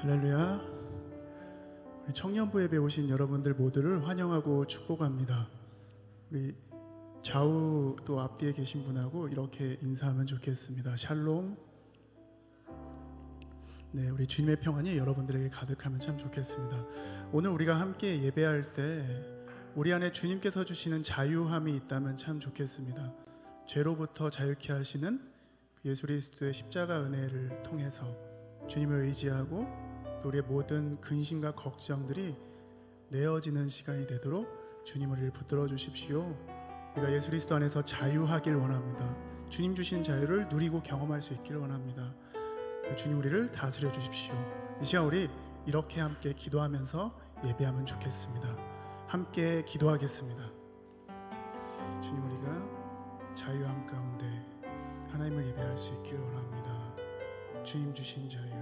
할렐루야. 우리 청년부 예배 오신 여러분들 모두를 환영하고 축복합니다. 우리 좌우 또 앞뒤에 계신 분하고 이렇게 인사하면 좋겠습니다. 샬롬. 네, 우리 주님의 평안이 여러분들에게 가득하면 참 좋겠습니다. 오늘 우리가 함께 예배할 때 우리 안에 주님께서 주시는 자유함이 있다면 참 좋겠습니다. 죄로부터 자유케 하시는 예수 그리스도의 십자가 은혜를 통해서 주님을 의지하고 또 우리의 모든 근심과 걱정들이 내어지는 시간이 되도록 주님을 우리를 붙들어 주십시오. 우리가 예수 그리스도 안에서 자유하길 원합니다. 주님 주신 자유를 누리고 경험할 수 있기를 원합니다. 주님 우리를 다스려 주십시오. 이 시간 우리 이렇게 함께 기도하면서 예배하면 좋겠습니다. 함께 기도하겠습니다. 주님, 우리가 자유함 가운데 하나님을 예배할 수 있기를 원합니다. 주님 주신 자유,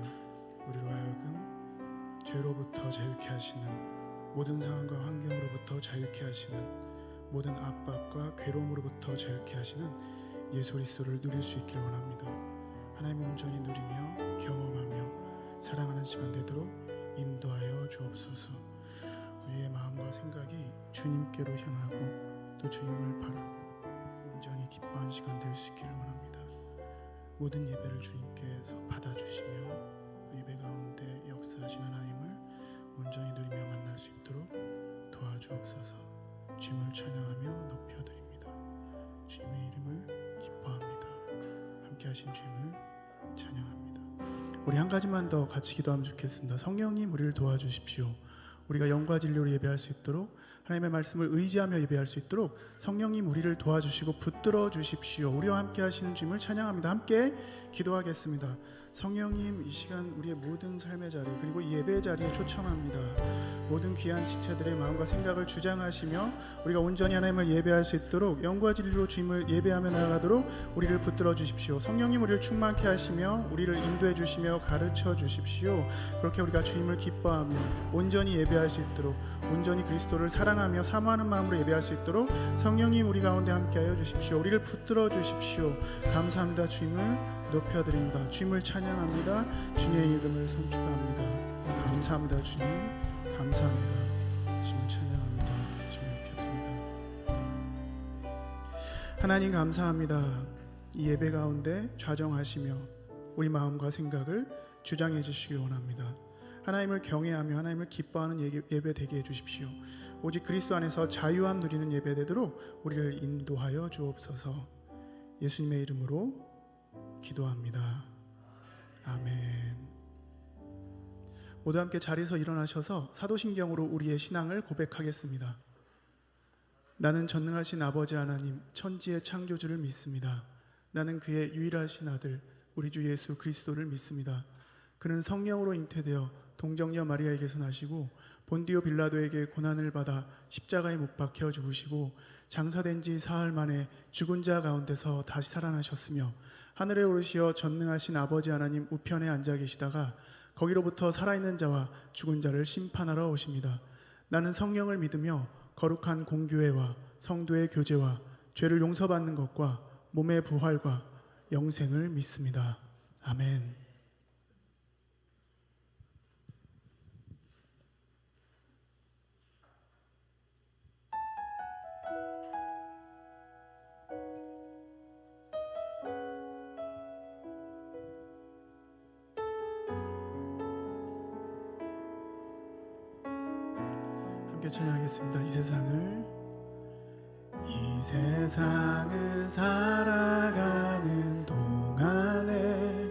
우리로 하여금 죄로부터 자유케 하시는, 모든 상황과 환경으로부터 자유케 하시는, 모든 압박과 괴로움으로부터 자유케 하시는 예수 그리스도를 누릴 수 있기를 원합니다. 하나님을 온전히 누리며 경험하며 사랑하는 시간 되도록 인도하여 주옵소서. 우리의 마음과 생각이 주님께로 향하고 또 주님을 바라고 온전히 기뻐하는 시간 될 수 있기를 원합니다. 모든 예배를 주님께서 받아주시며 예배 가운데 역사하신 하나님을 온전히 누리며 만날 수 있도록 도와주옵소서. 주님을 찬양하며 높여드립니다. 주님의 이름을 기뻐합니다. 함께 하신 주님을 찬양합니다. 우리 한 가지만 더 같이 기도하면 좋겠습니다. 성령님 우리를 도와주십시오. 우리가 영과 진리로 예배할 수 있도록, 하나님의 말씀을 의지하며 예배할 수 있도록 성령님 우리를 도와주시고 붙들어 주십시오. 우리와 함께 하시는 주님을 찬양합니다. 함께 기도하겠습니다. 성령님, 이 시간 우리의 모든 삶의 자리 그리고 예배 자리에 초청합니다. 모든 귀한 지체들의 마음과 생각을 주장하시며 우리가 온전히 하나님을 예배할 수 있도록 영과 진리로 주님을 예배하며 나아가도록 우리를 붙들어 주십시오. 성령님 우리를 충만케 하시며 우리를 인도해 주시며 가르쳐 주십시오. 그렇게 우리가 주님을 기뻐하며 온전히 예배할 수 있도록, 온전히 그리스도를 사랑하며 사모하는 마음으로 예배할 수 있도록 성령님 우리 가운데 함께하여 주십시오. 우리를 붙들어 주십시오. 감사합니다. 주님을 높여드립니다. 주님을 찬양합니다. 주님의 이름을 송축합니다. 감사합니다. 주님 감사합니다. 주님을 찬양합니다. 주님을 높여드립니다. 하나님 감사합니다. 이 예배 가운데 좌정하시며 우리 마음과 생각을 주장해 주시길 원합니다. 하나님을 경외하며 하나님을 기뻐하는 예배 되게 해주십시오. 오직 그리스도 안에서 자유함 누리는 예배 되도록 우리를 인도하여 주옵소서. 예수님의 이름으로 기도합니다. 아멘. 모두 함께 자리에서 일어나셔서 사도신경으로 우리의 신앙을 고백하겠습니다. 나는 전능하신 아버지 하나님, 천지의 창조주를 믿습니다. 나는 그의 유일하신 아들 우리 주 예수 그리스도를 믿습니다. 그는 성령으로 잉태되어 동정녀 마리아에게서 나시고 본디오 빌라도에게 고난을 받아 십자가에 못 박혀 죽으시고 장사된 지 사흘 만에 죽은 자 가운데서 다시 살아나셨으며 하늘에 오르시어 전능하신 아버지 하나님 우편에 앉아 계시다가 거기로부터 살아있는 자와 죽은 자를 심판하러 오십니다. 나는 성령을 믿으며 거룩한 공교회와 성도의 교제와 죄를 용서받는 것과 몸의 부활과 영생을 믿습니다. 아멘. 함께 찬양하겠습니다. 이 세상을 살아가는 동안에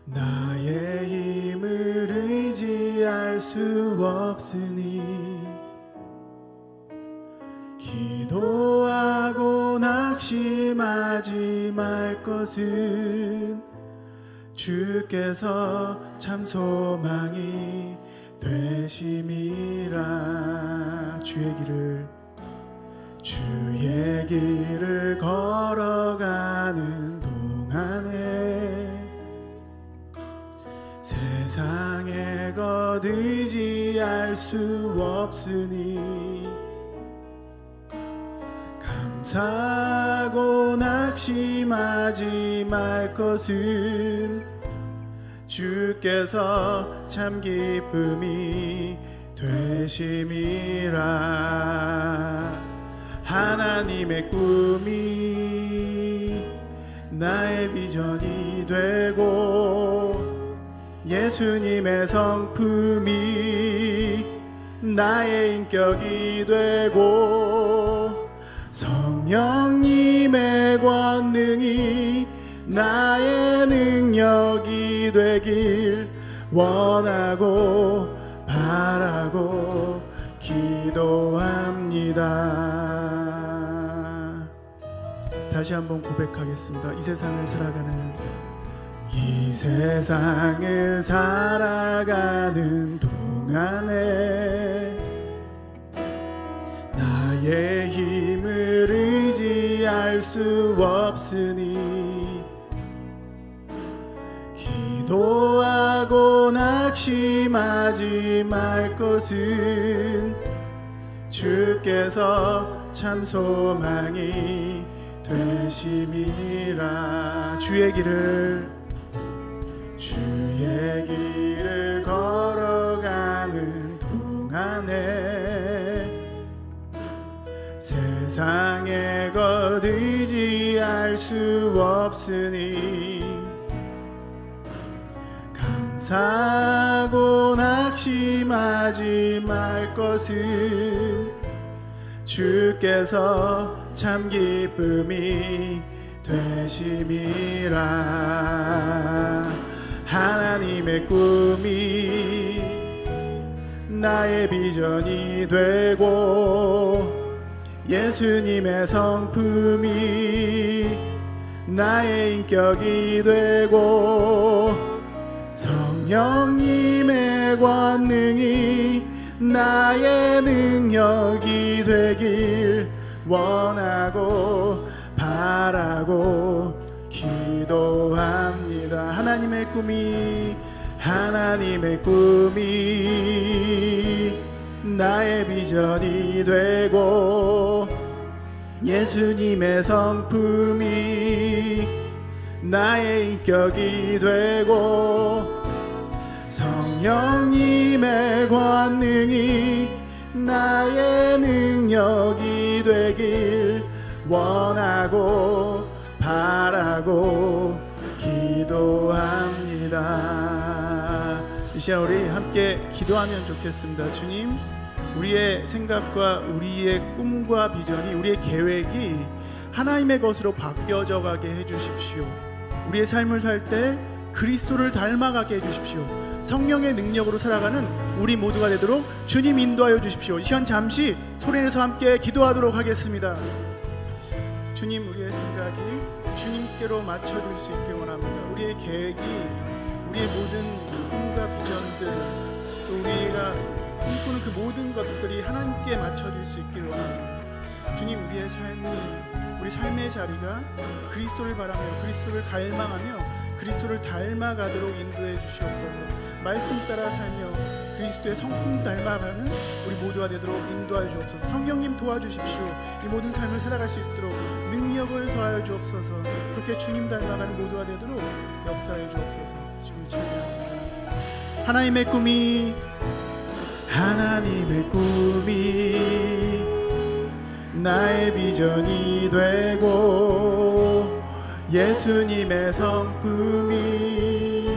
나의 힘을 의지할 수 없으니 기도하고 낙심하지 말 것은 주께서 참 소망이 되심이라. 주의 길을 걸어가는 동안에 세상의 것 의지할 수 없으니 감사하고 낙심하지 말 것은 주께서 참 기쁨이 되심이라. 하나님의 꿈이 나의 비전이 되고 예수님의 성품이 나의 인격이 되고 성령님의 권능이 나의 능력이 되길 원하고 바라고 기도합니다. 다시 한번 고백하겠습니다. 이 세상을 살아가는 동안에 나의 힘을 의지할 수 없으니 기도하고 낙심하지 말 것은 주께서 참 소망이 되심이라. 주의 길을 걸어가는 동안에 세상의 것 의지할 수 없으니 감사하고 낙심하지 말 것은 주께서 참 기쁨이 되심이라. 하나님의 꿈이 나의 비전이 되고 예수님의 성품이 나의 인격이 되고 성령님의 권능이 나의 능력이 되길 원하고 바라고 기도합니다. 하나님의 꿈이 나의 비전이 되고 예수님의 성품이 나의 인격이 되고 성령님의 권능이 나의 능력이 되길 원하고 바라고 기도합니다. 이 시간 우리 함께 기도하면 좋겠습니다. 주님, 우리의 생각과 우리의 꿈과 비전이, 우리의 계획이 하나님의 것으로 바뀌어져 가게 해주십시오. 우리의 삶을 살 때 그리스도를 닮아가게 해주십시오. 성령의 능력으로 살아가는 우리 모두가 되도록 주님 인도하여 주십시오. 이 시간 잠시 소리내서 함께 기도하도록 하겠습니다. 주님, 우리의 생각이 주님께로 맞춰줄 수 있길 원합니다. 우리의 계획이, 우리의 모든 꿈과 비전들, 또 우리가 꿈꾸는 그 모든 것들이 하나님께 맞춰질 수 있길 원합니다. 주님, 우리의 삶의 자리가 그리스도를 바라며 그리스도를 갈망하며 그리스도를 닮아가도록 인도해 주시옵소서. 말씀 따라 살며 그리스도의 성품 닮아가는 우리 모두가 되도록 인도하여 주옵소서. 성령님 도와주십시오. 이 모든 삶을 살아갈 수 있도록 능력을 더하여 주옵소서. 그렇게 주님 닮아가는 모두가 되도록 역사해 주옵소서. 주님 찬양합니다. 하나님의 꿈이 나의 비전이 되고 예수님의 성품이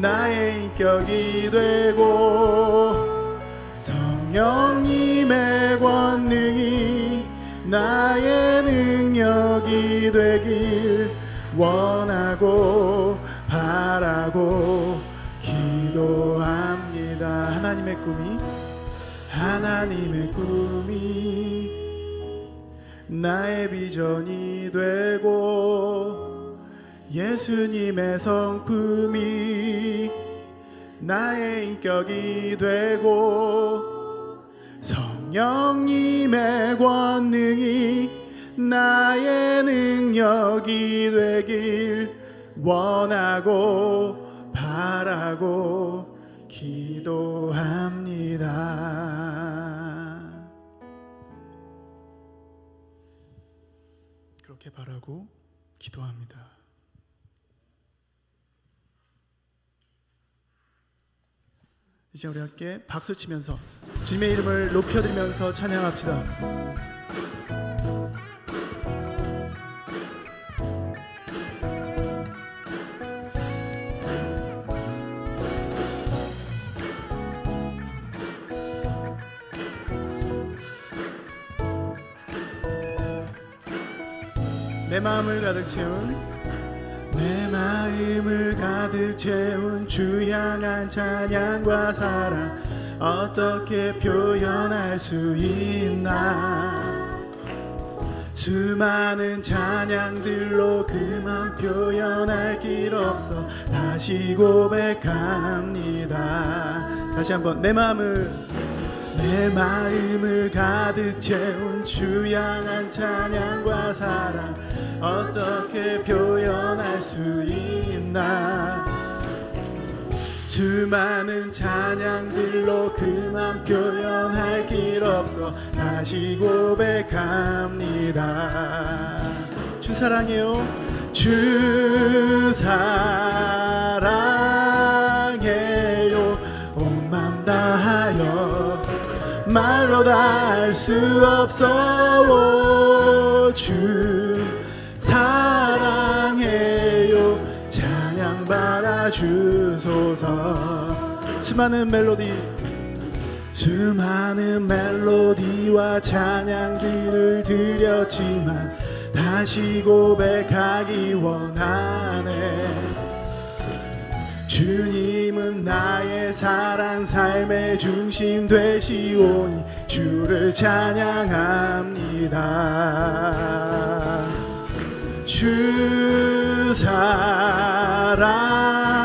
나의 인격이 되고 성령님의 권능이 나의 능력이 되길 원하고 바라고 기도합니다. 하나님의 꿈이 나의 비전이 되고 예수님의 성품이 나의 인격이 되고 성령님의 권능이 나의 능력이 되길 원하고 바라고 기도합니다. 그렇게 바라고 기도합니다. 이제 우리 함께 박수 치면서 주님의 이름을 높여드리면서 찬양합시다. 내 마음을 가득 채운 주 향한 찬양과 사랑 어떻게 표현할 수 있나. 수많은 찬양들로 그만 표현할 길 없어 다시 고백합니다. 다시 한번 내 마음을 가득 채운 주 향한 찬양과 사랑 어떻게 표현할 수 있나. 수많은 찬양들로 그만 표현할 길 없어 다시 고백합니다. 주 사랑해요. 주 사랑해요. 온 맘 다하여 말로 다 할 수 없어. 주 사랑해요. 찬양 받아 주소서. 수많은 멜로디와 찬양들을 드렸지만 다시 고백하기 원하네. 주님은 나의 사랑 삶의 중심 되시오니 주를 찬양합니다. 주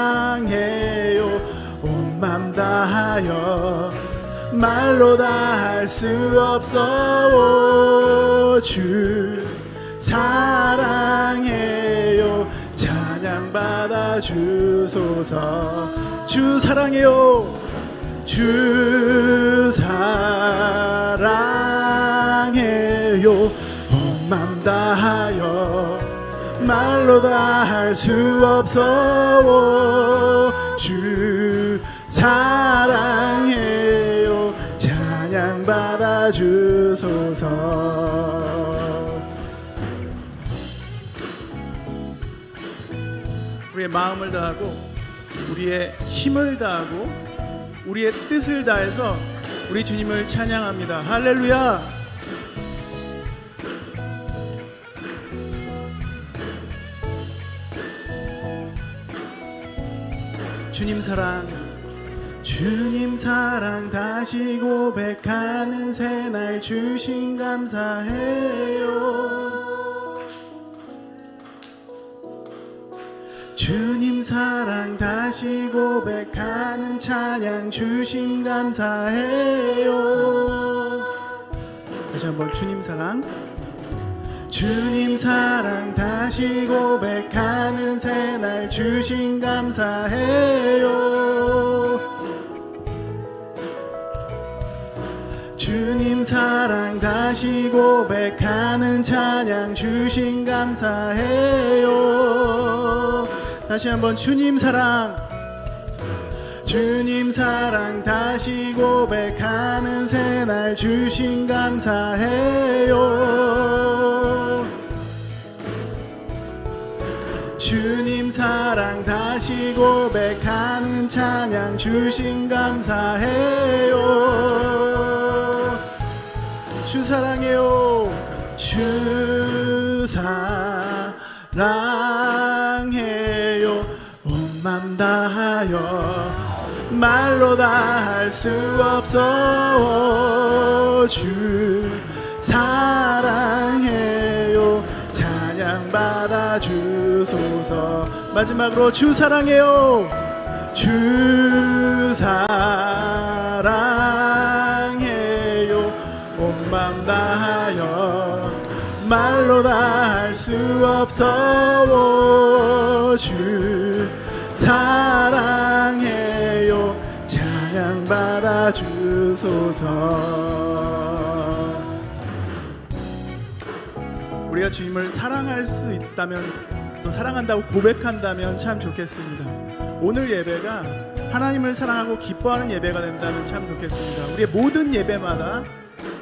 사랑해요. 온 맘 다하여 말로 다 할 수 없어. 주 사랑해요. 찬양 받아 주소서. 주 사랑해요. 주 사랑해요. 온 맘 다하여 말로 다 할 수 없어. 주 사랑해요. 찬양 받아 주소서. 우리의 마음을 다하고 우리의 힘을 다하고 우리의 뜻을 다해서 우리 주님을 찬양합니다. 할렐루야. 주님 사랑 다시 고백하는 새날 주신 감사해요. 주님 사랑 다시 고백하는 찬양 주신 감사해요. 다시 한번 주님 사랑 다시 고백하는 새날 주신 감사해요. 주님 사랑 다시 고백하는 찬양 주신 감사해요. 다시 한번 주님 사랑 다시 고백하는 새날 주신 감사해요. 주님 사랑 다시 고백하는 찬양 주신 감사해요. 주 사랑해요. 주 사랑해요. 온 맘 다하여 말로 다 할 수 없어. 주 사랑해요. 찬양 받아 주소서. 마지막으로 주 사랑해요. 주 사랑해요. 온 맘 다하여 말로 다 할 수 없어. 주 사랑해요. 찬양 받아 주소서. 우리가 주님을 사랑할 수 있다면 또 사랑한다고 고백한다면 참 좋겠습니다. 오늘 예배가 하나님을 사랑하고 기뻐하는 예배가 된다면 참 좋겠습니다. 우리의 모든 예배마다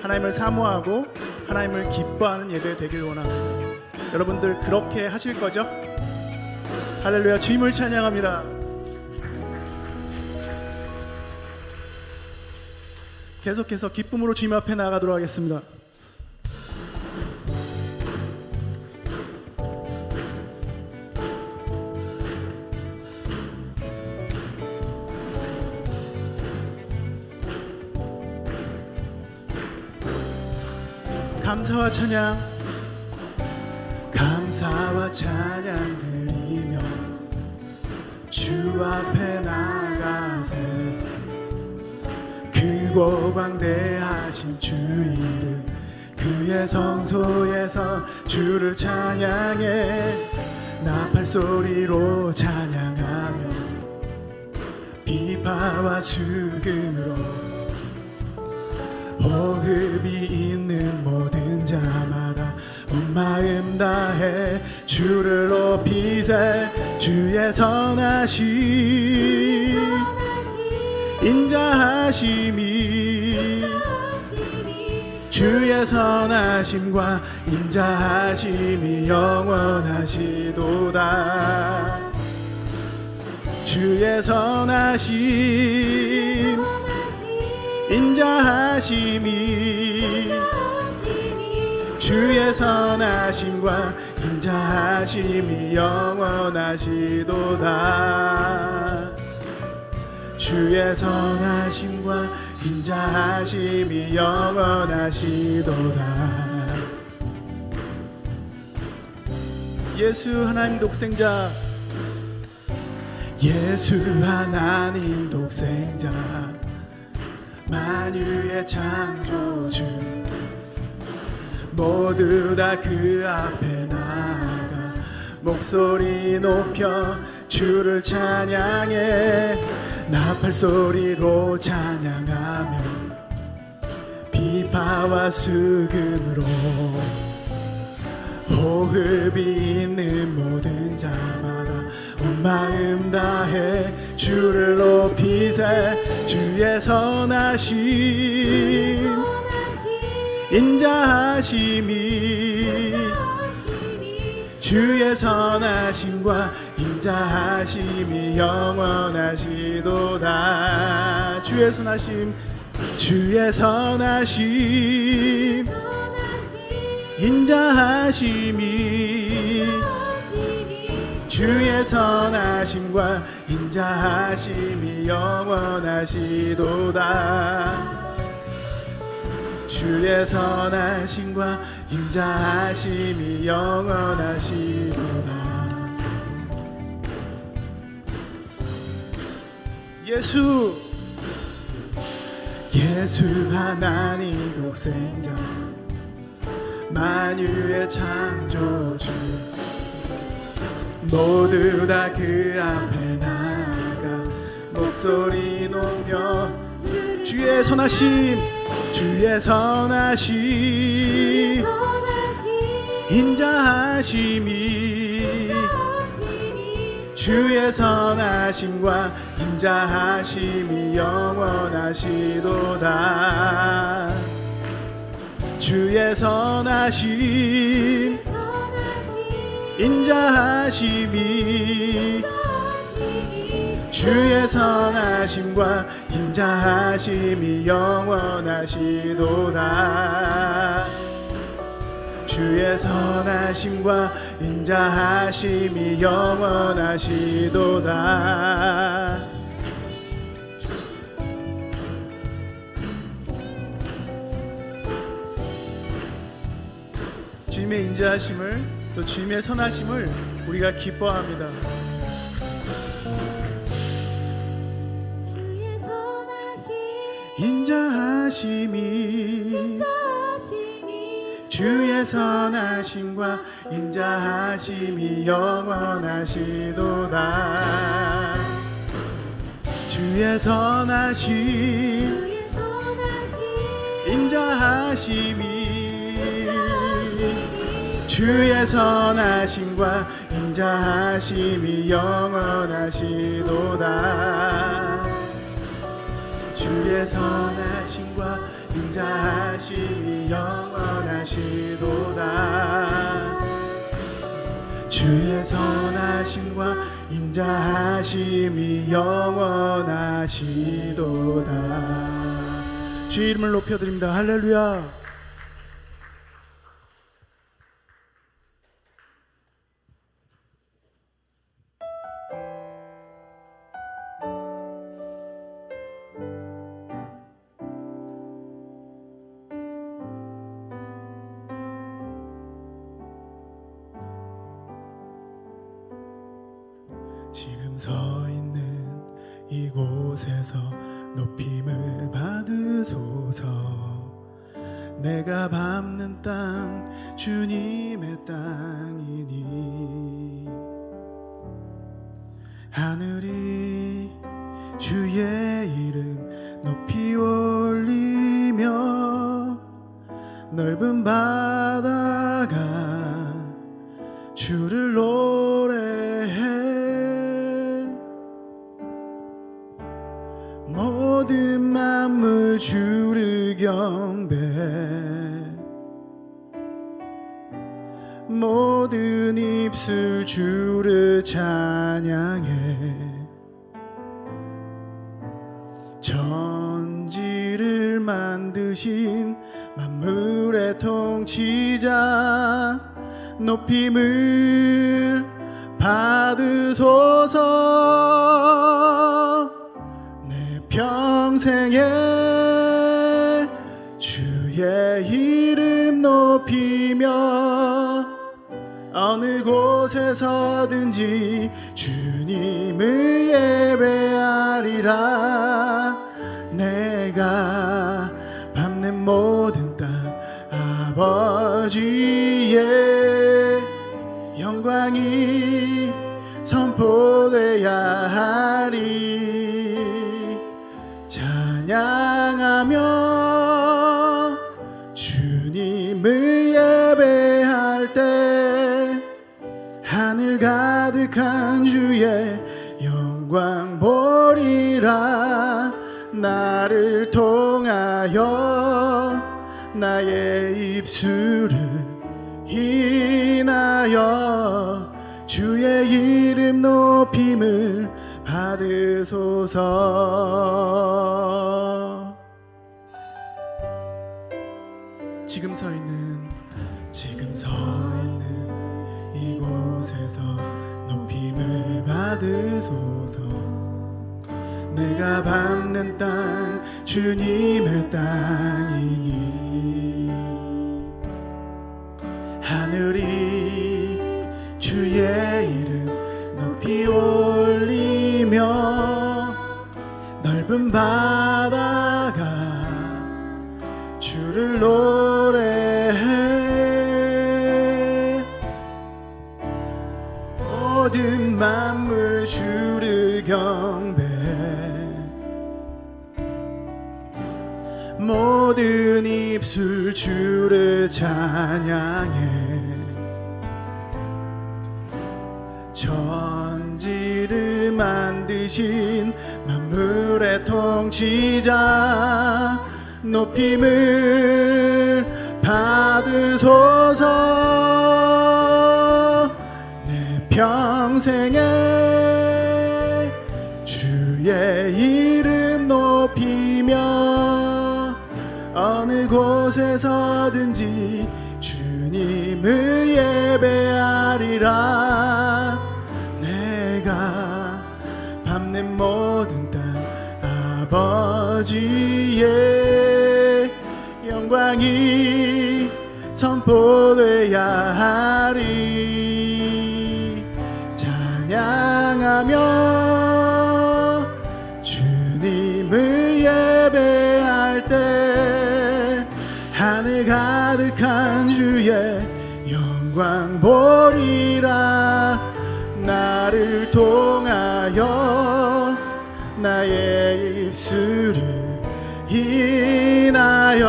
하나님을 사모하고 하나님을 기뻐하는 예배 되길 원합니다. 여러분들 그렇게 하실 거죠? 할렐루야. 주님을 찬양합니다. 계속해서 기쁨으로 주님 앞에 나아가도록 하겠습니다. 감사와 찬양, 감사와 찬양 드리며 주 앞에 나가세. 크고 광대하신 주 이름 그의 성소에서 주를 찬양해. 나팔 소리로 찬양하며 비파와 수금으로 호흡이 있는 모든 자마다 온 마음 다해 주를 높이세. 주의 선하심 인자하심이 주의 선하심과 인자하심이 영원하시도다. 주의 선하심 인자하심이 주의 선하심과 인자하심이 영원하시도다. 주의 선하심과 인자하심이 영원하시도다. 예수 하나님 독생자, 예수 하나님 독생자, 만유의 창조주, 모두 다 그 앞에 나아가 목소리 높여 주를 찬양해. 나팔 소리로 찬양하며 비파와 수금으로 호흡이 있는 모든 자마다 온 마음 다해 주를 높이세. 주의 선하심 인자하심이 주의 선하심과 인자하심이 영원하시도다. 주의 선하심, 주의 선하심 인자하심이 주의 선하심과 인자하심이 영원하시도다. 주의 선하심과 인자하심이 영원하시도다. 예수, 예수 하나님 독생자, 만유의 창조주, 모두 다 그 앞에 나아가 목소리 높여 주의 선하심, 주의 선하심 인자하심이 주의 선하심과 인자하심이 영원하시도다. 주의 선하심 인자하심이 주의 선하심과 인자하심이 영원하시도다. 주의 선하심과 인자하심이 영원하시도다. 주님의 인자하심을 또 주님의 선하심을 우리가 기뻐합니다. 주의 선하심 인자하심이 주의 선하심과 인자하심이 영원하시도다. 주의 선하심 인자하심이 주의 선하심과 인자하심이 영원하시도다. 주의 선하심과 인자하심이 영원하시도다. 주의 선하심과 인자하심이 영원하시도다. 주의 이름을 높여드립니다. 할렐루야. 지금 서 있는 이곳에서 높임을 받으소서. 내가 밟는 땅 주님의 땅이니 하늘이 주의 이름 높이 올리며 넓은 바다가 주를 노래해. 모든 만물 주를 경배해. 모든 입술 주를 찬양해. 천지를 만드신 만물의 통치자 높임을 받으소서. 평생에 주의 이름 높이며 어느 곳에서든지 주님을 예배하리라. 내가 밟는 모든 땅 아버지의 영광이 선포돼야 하리. 찬양하며 주님을 예배할 때 하늘 가득한 주의 영광 보리라. 나를 통하여 나의 입술을 인하여 주의 이름 높임을 받으소서. 지금 서 있는 이곳에서 높임을 받으소서. 내가 밟는 땅 주님의 땅이니 하늘이 주의 이름 높이 올리며 넓은 바다가 주를 노래해. 모든 만물 주를 경배해. 모든 입술 주를 찬양해. 천지를 만드신 만물의 통치자 높임을 받으소서. 내 평생에 주의 이름 높이며 어느 곳에서든지 주님을 예배하리라. 내가 밟는 모든 땅 아버지의 영광이 선포돼야 하리. 찬양하며 주님을 예배할 때 하늘 가득한 주의 영광 보리라. 나를 통하여 나의 입술을 인하여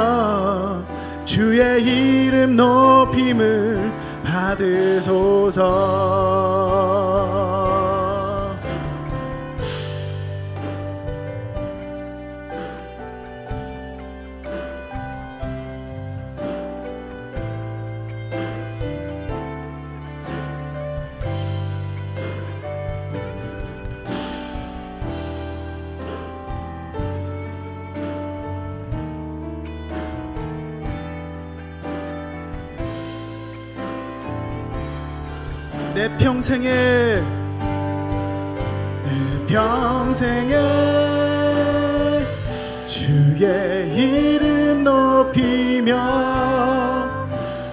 주의 이름 높임을 받으소서. 내 평생에 주의 이름 높이며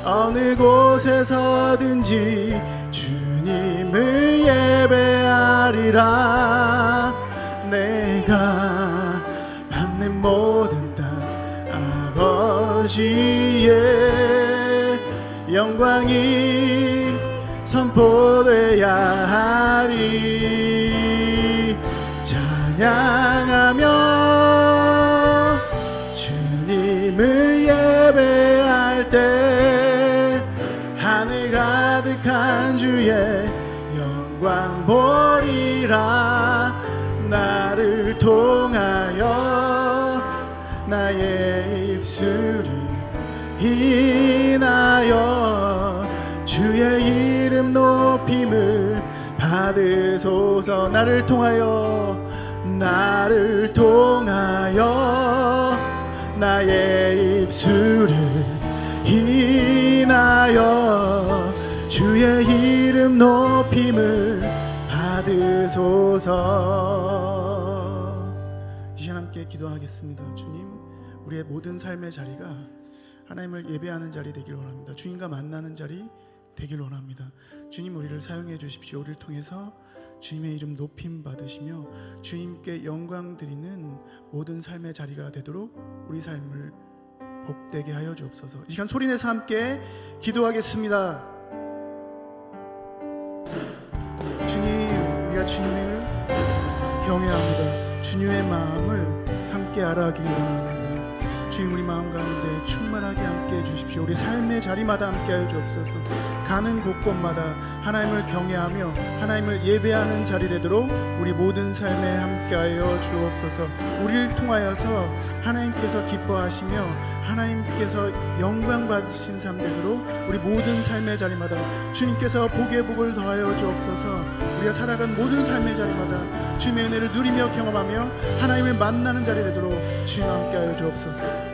어느 곳에서든지 주님을 예배하리라. 내가 밟는 모든 땅 아버지의 영광이 선포돼야 하리. 찬양하며 주님을 예배할 때 하늘 가득한 주의 영광 보리라. 나를 통하여 나의 입술을 인하여 주의 이름 높임을 받으소서. 나를 통하여 나의 입술을 인하여 주의 이름 높임을 받으소서. 이 시간 함께 기도하겠습니다. 주님, 우리의 모든 삶의 자리가 하나님을 예배하는 자리 되길 원합니다. 주님과 만나는 자리 되길 원합니다. 주님, 우리를 사용해 주십시오. 우리를 통해서 주님의 이름 높임 받으시며 주님께 영광 드리는 모든 삶의 자리가 되도록 우리 삶을 복되게 하여 주옵소서. 이 시간 소리내서 함께 기도하겠습니다. 주님, 우리가 주님을 경외합니다. 주님의 마음을 함께 알아가길 원합니다. 주님, 우리 마음 가운데 충만하게 함께 해주십시오. 우리 삶의 자리마다 함께 하여 주옵소서. 가는 곳곳마다 하나님을 경외하며 하나님을 예배하는 자리 되도록 우리 모든 삶에 함께 하여 주옵소서. 우리를 통하여서 하나님께서 기뻐하시며 하나님께서 영광 받으신 삶 되도록 우리 모든 삶의 자리마다 주님께서 복의 복을 더하여 주옵소서. 우리가 살아간 모든 삶의 자리마다 주님의 은혜를 누리며 경험하며 하나님을 만나는 자리 되도록 주님 함께 하여 주옵소서.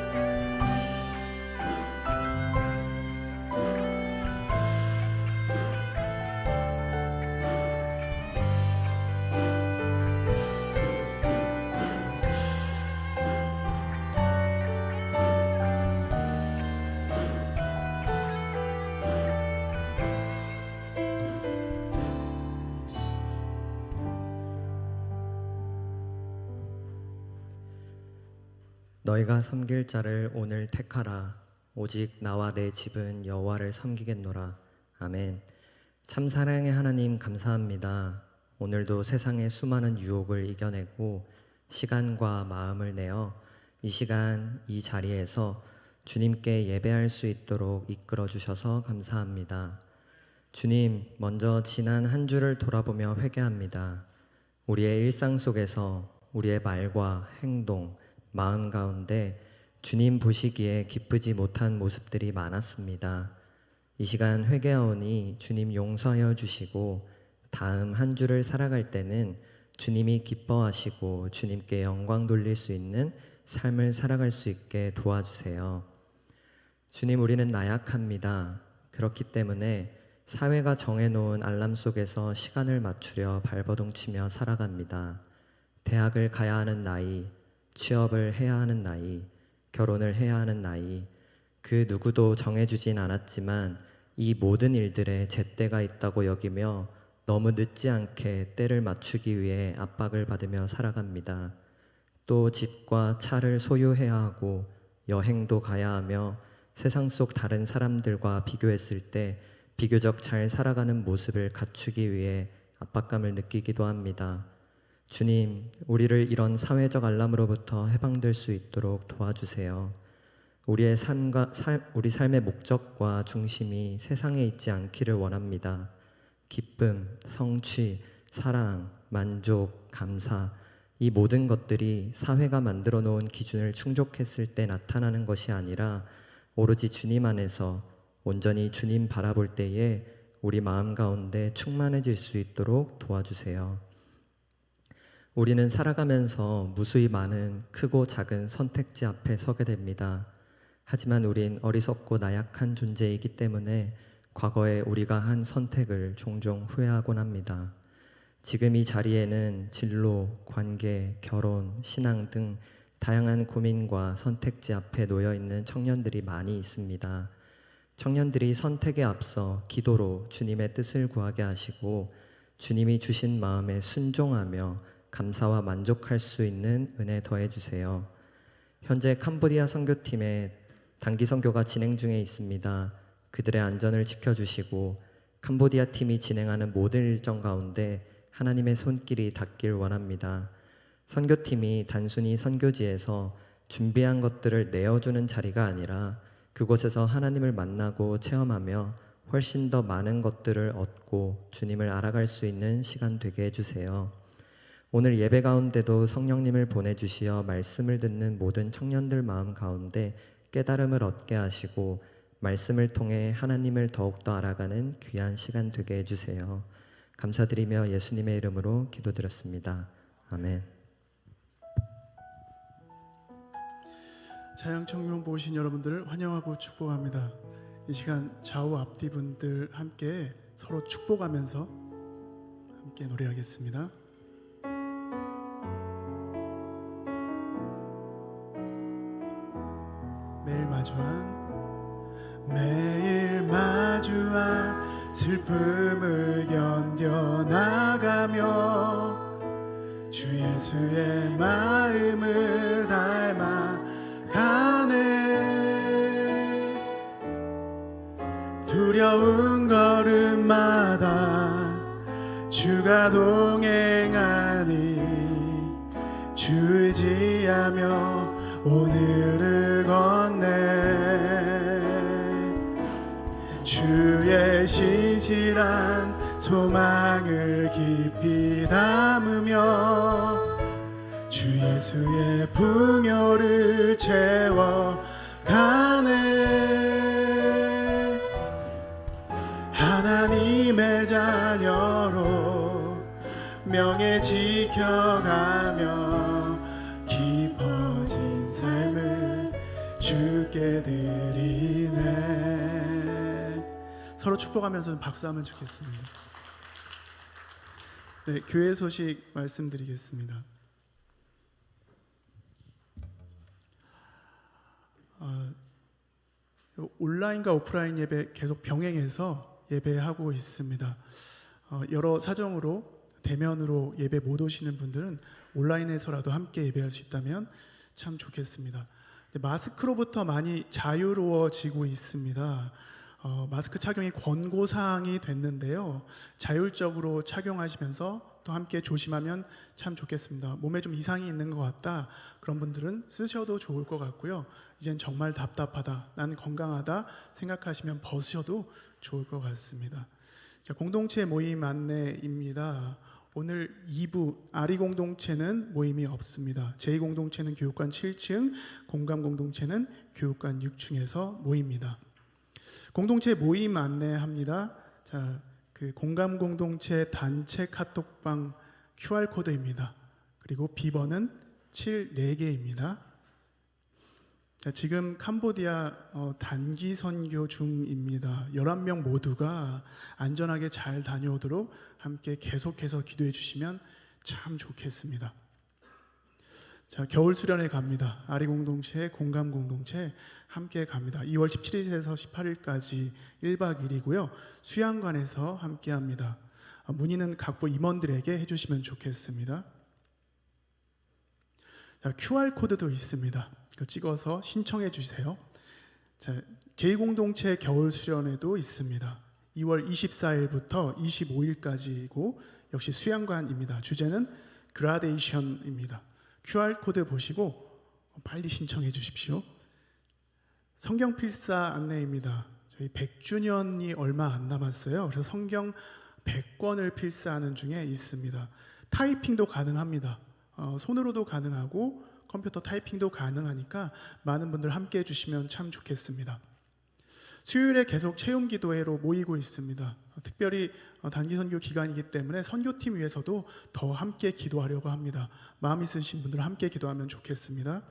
너희가 섬길 자를 오늘 택하라. 오직 나와 내 집은 여호와를 섬기겠노라. 아멘. 참 사랑의 하나님, 감사합니다. 오늘도 세상의 수많은 유혹을 이겨내고 시간과 마음을 내어 이 시간 이 자리에서 주님께 예배할 수 있도록 이끌어 주셔서 감사합니다. 주님, 먼저 지난 한 주를 돌아보며 회개합니다. 우리의 일상 속에서 우리의 말과 행동, 마음 가운데 주님 보시기에 기쁘지 못한 모습들이 많았습니다. 이 시간 회개하오니 주님 용서하여 주시고 다음 한 주를 살아갈 때는 주님이 기뻐하시고 주님께 영광 돌릴 수 있는 삶을 살아갈 수 있게 도와주세요. 주님, 우리는 나약합니다. 그렇기 때문에 사회가 정해놓은 알람 속에서 시간을 맞추려 발버둥치며 살아갑니다. 대학을 가야 하는 나이, 취업을 해야 하는 나이, 결혼을 해야 하는 나이, 그 누구도 정해주진 않았지만 이 모든 일들에 제때가 있다고 여기며 너무 늦지 않게 때를 맞추기 위해 압박을 받으며 살아갑니다. 또 집과 차를 소유해야 하고 여행도 가야 하며 세상 속 다른 사람들과 비교했을 때 비교적 잘 살아가는 모습을 갖추기 위해 압박감을 느끼기도 합니다. 주님, 우리를 이런 사회적 알람으로부터 해방될 수 있도록 도와주세요. 우리 삶의 목적과 중심이 세상에 있지 않기를 원합니다. 기쁨, 성취, 사랑, 만족, 감사, 이 모든 것들이 사회가 만들어 놓은 기준을 충족했을 때 나타나는 것이 아니라 오로지 주님 안에서 온전히 주님 바라볼 때에 우리 마음 가운데 충만해질 수 있도록 도와주세요. 우리는 살아가면서 무수히 많은 크고 작은 선택지 앞에 서게 됩니다. 하지만 우린 어리석고 나약한 존재이기 때문에 과거에 우리가 한 선택을 종종 후회하곤 합니다. 지금 이 자리에는 진로, 관계, 결혼, 신앙 등 다양한 고민과 선택지 앞에 놓여 있는 청년들이 많이 있습니다. 청년들이 선택에 앞서 기도로 주님의 뜻을 구하게 하시고 주님이 주신 마음에 순종하며 감사와 만족할 수 있는 은혜 더해 주세요. 현재 캄보디아 선교팀의 단기 선교가 진행 중에 있습니다. 그들의 안전을 지켜주시고 캄보디아 팀이 진행하는 모든 일정 가운데 하나님의 손길이 닿길 원합니다. 선교팀이 단순히 선교지에서 준비한 것들을 내어주는 자리가 아니라 그곳에서 하나님을 만나고 체험하며 훨씬 더 많은 것들을 얻고 주님을 알아갈 수 있는 시간 되게 해주세요. 오늘 예배 가운데도 성령님을 보내주시어 말씀을 듣는 모든 청년들 마음 가운데 깨달음을 얻게 하시고 말씀을 통해 하나님을 더욱더 알아가는 귀한 시간 되게 해주세요. 감사드리며 예수님의 이름으로 기도드렸습니다. 아멘. 자양청룡 보신 여러분들을 환영하고 축복합니다. 이 시간 좌우 앞뒤 분들 함께 서로 축복하면서 함께 노래하겠습니다. 매일 마주한 슬픔을 견뎌나가며 주 예수의 마음을 닮아가네. 두려운 걸음마다 주가 동행하니 주 의지하며 오늘을 걷네. 주의 신실한 소망을 깊이 담으며 주 예수의 풍요를 채워가네. 하나님의 자녀로 명예 지켜가며 깊어진 삶을 주께 드리네. 서로 축복하면서 박수하면 좋겠습니다. 네, 교회 소식 말씀드리겠습니다. 온라인과 오프라인 예배 계속 병행해서 예배하고 있습니다. 여러 사정으로 대면으로 예배 못 오시는 분들은 온라인에서라도 함께 예배할 수 있다면 참 좋겠습니다. 마스크로부터 많이 자유로워지고 있습니다. 마스크 착용이 권고사항이 됐는데요. 자율적으로 착용하시면서 또 함께 조심하면 참 좋겠습니다. 몸에 좀 이상이 있는 것 같다, 그런 분들은 쓰셔도 좋을 것 같고요. 이젠 정말 답답하다, 난 건강하다 생각하시면 벗으셔도 좋을 것 같습니다. 자, 공동체 모임 안내입니다. 오늘 2부 아리 공동체는 모임이 없습니다. 제2공동체는 교육관 7층, 공감 공동체는 교육관 6층에서 모입니다. 공동체 모임 안내합니다. 자, 그 공감 공동체 단체 카톡방 QR코드입니다. 그리고 비번은 74개입니다. 자, 지금 캄보디아 단기 선교 중입니다. 11명 모두가 안전하게 잘 다녀오도록 함께 계속해서 기도해 주시면 참 좋겠습니다. 자, 겨울 수련회 갑니다. 아리 공동체, 공감 공동체 함께 갑니다. 2월 17일에서 18일까지 1박 2일이고요. 수양관에서 함께 합니다. 문의는 각부 임원들에게 해주시면 좋겠습니다. 자, QR코드도 있습니다. 찍어서 신청해 주세요. 자, 제2공동체 겨울 수련회도 있습니다. 2월 24일부터 25일까지이고 역시 수양관입니다. 주제는 그라데이션입니다. QR코드 보시고 빨리 신청해 주십시오. 성경 필사 안내입니다. 저희 100주년이 얼마 안 남았어요. 그래서 성경 100권을 필사하는 중에 있습니다. 타이핑도 가능합니다. 손으로도 가능하고 컴퓨터 타이핑도 가능하니까 많은 분들 함께 해주시면 참 좋겠습니다. 수요일에 계속 체험 기도회로 모이고 있습니다. 특별히 단기 선교 기간이기 때문에 선교팀 위해서도 더 함께 기도하려고 합니다. 마음 있으신 분들 함께 기도하면 좋겠습니다.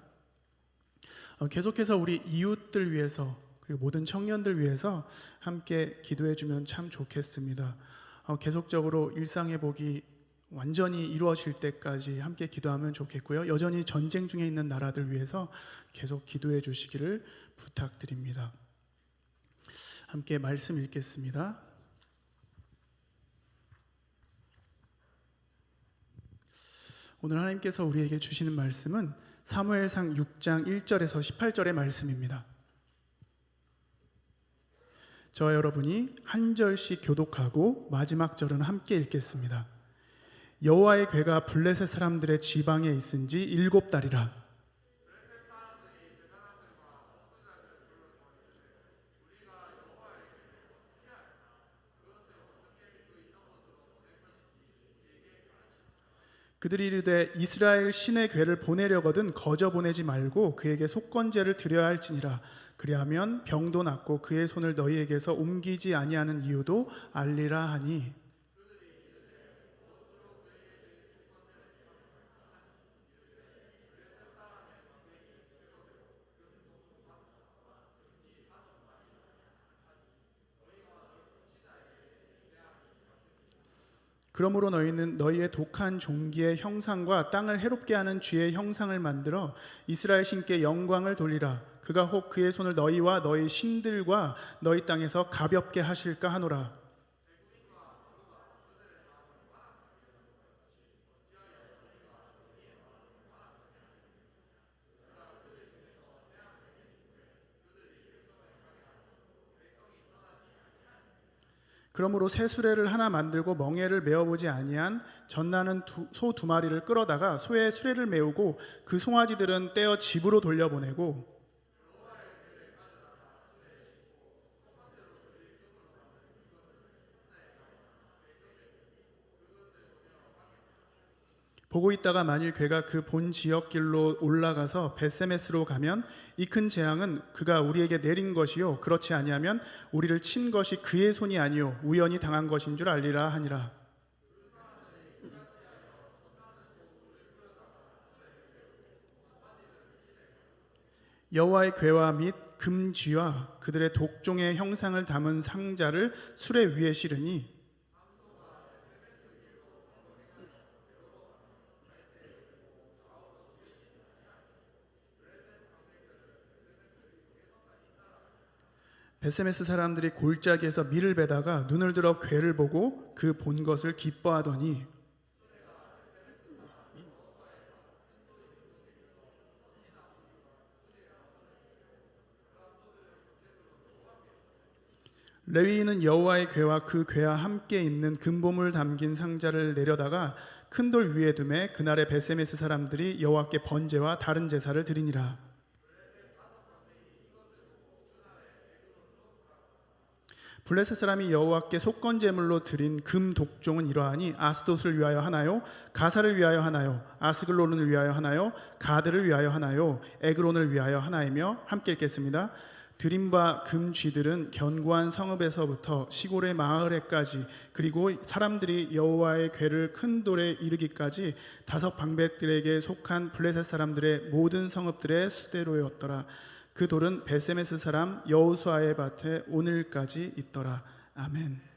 계속해서 우리 이웃들 위해서 그리고 모든 청년들 위해서 함께 기도해 주면 참 좋겠습니다. 계속적으로 일상회복이 완전히 이루어질 때까지 함께 기도하면 좋겠고요. 여전히 전쟁 중에 있는 나라들 위해서 계속 기도해 주시기를 부탁드립니다. 함께 말씀 읽겠습니다. 오늘 하나님께서 우리에게 주시는 말씀은 사무엘상 6장 1절에서 18절의 말씀입니다. 저와 여러분이 한 절씩 교독하고 마지막 절은 함께 읽겠습니다. 여호와의 궤가 블레셋 사람들의 지방에 있은지 7달이라. 그들이 이르되 이스라엘 신의 궤를 보내려거든 거저 보내지 말고 그에게 속건제를 드려야 할지니라. 그리하면 병도 낫고 그의 손을 너희에게서 옮기지 아니하는 이유도 알리라 하니. 그러므로 너희는 너희의 독한 종기의 형상과 땅을 해롭게 하는 쥐의 형상을 만들어 이스라엘 신께 영광을 돌리라. 그가 혹 그의 손을 너희와 너희 신들과 너희 땅에서 가볍게 하실까 하노라. 그러므로 새 수레를 하나 만들고 멍에를 메어보지 아니한 젖나는 소 2마리를 끌어다가 소의 수레를 메우고 그 송아지들은 떼어 집으로 돌려보내고 보고 있다가 만일 괴가 그 본 지역 길로 올라가서 벳세메스로 가면 이 큰 재앙은 그가 우리에게 내린 것이요 그렇지 아니하면 우리를 친 것이 그의 손이 아니요 우연히 당한 것인 줄 알리라 하니라. 여호와의 궤와 및 금쥐와 그들의 독종의 형상을 담은 상자를 수레 위에 실으니 벳세메스 사람들이 골짜기에서 밀을 베다가 눈을 들어 궤를 보고 그 본 것을 기뻐하더니 레위인은 여호와의 궤와 그 궤와 함께 있는 금보물 담긴 상자를 내려다가 큰 돌 위에 두매 그날의 벳세메스 사람들이 여호와께 번제와 다른 제사를 드리니라. 블레셋 사람이 여호와께 속건 제물로 드린 금 독종은 이러하니 아스돗을 위하여 하나요? 가사를 위하여 하나요? 아스글론을 위하여 하나요? 가드를 위하여 하나요? 에그론을 위하여 하나이며 함께 읽겠습니다. 드린 바 금쥐들은 견고한 성읍에서부터 시골의 마을에까지 그리고 사람들이 여호와의 궤를 큰 돌에 이르기까지 5 방백들에게 속한 블레셋 사람들의 모든 성읍들의 수대로였더라. 그 돌은 벳세메스 사람 여호수아의 밭에 오늘까지 있더라. 아멘.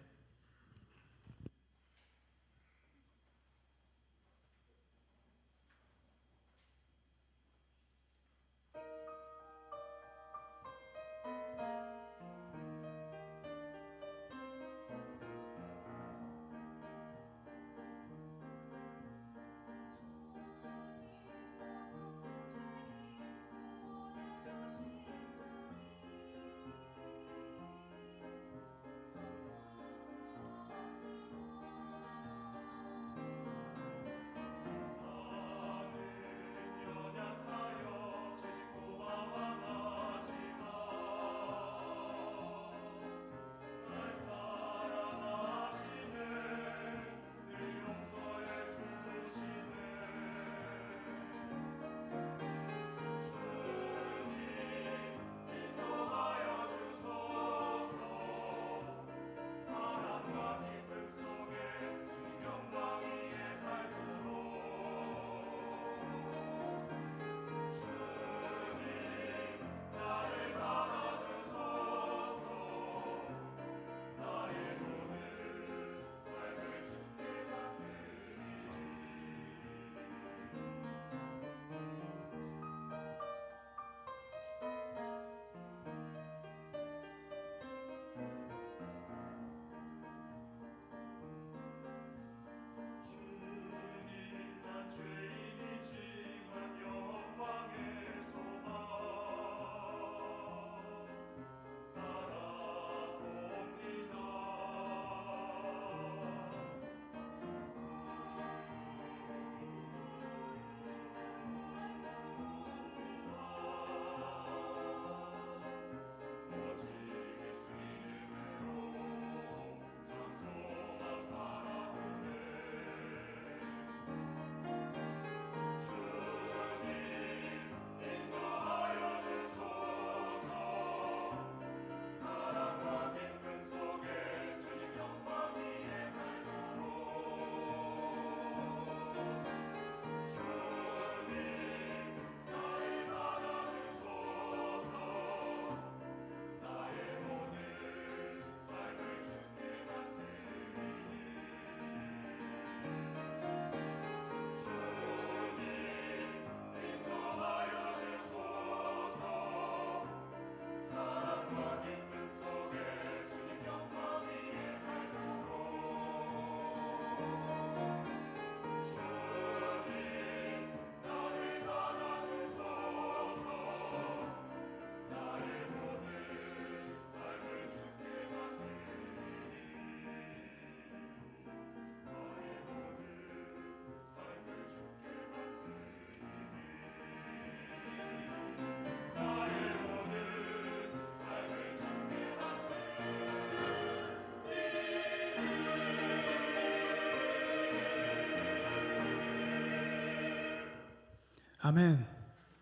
아멘.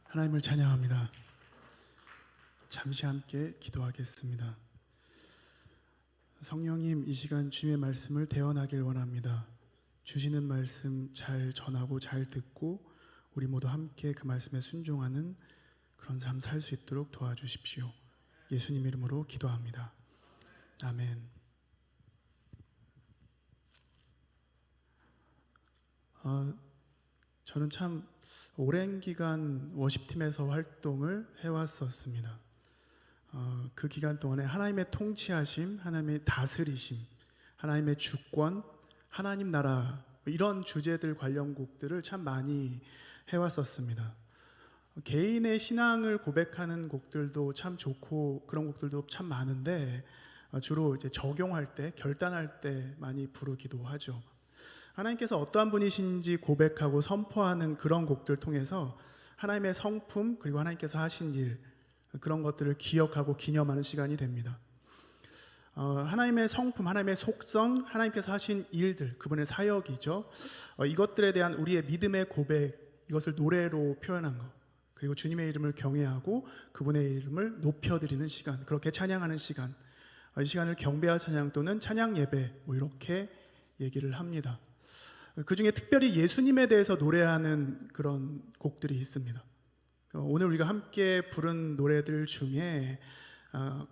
하나님을 찬양합니다. 잠시 함께 기도하겠습니다. 성령님, 이 시간 주님의 말씀을 대언하길 원합니다. 주시는 말씀 잘 전하고 잘 듣고 우리 모두 함께 그 말씀에 순종하는 그런 삶 살 수 있도록 도와주십시오. 예수님 이름으로 기도합니다. 아멘. 저는 참 오랜 기간 워십팀에서 활동을 해왔었습니다. 그 기간 동안에 하나님의 통치하심, 하나님의 다스리심, 하나님의 주권, 하나님 나라 이런 주제들 관련 곡들을 참 많이 해왔었습니다. 개인의 신앙을 고백하는 곡들도 참 좋고 그런 곡들도 참 많은데 주로 이제 적용할 때, 결단할 때 많이 부르기도 하죠. 하나님께서 어떠한 분이신지 고백하고 선포하는 그런 곡들 통해서 하나님의 성품 그리고 하나님께서 하신 일 그런 것들을 기억하고 기념하는 시간이 됩니다. 하나님의 성품, 하나님의 속성, 하나님께서 하신 일들, 그분의 사역이죠. 이것들에 대한 우리의 믿음의 고백, 이것을 노래로 표현한 것, 그리고 주님의 이름을 경외하고 그분의 이름을 높여드리는 시간, 그렇게 찬양하는 시간, 이 시간을 경배와 찬양 또는 찬양 예배 이렇게 얘기를 합니다. 그 중에 특별히 예수님에 대해서 노래하는 그런 곡들이 있습니다. 오늘 우리가 함께 부른 노래들 중에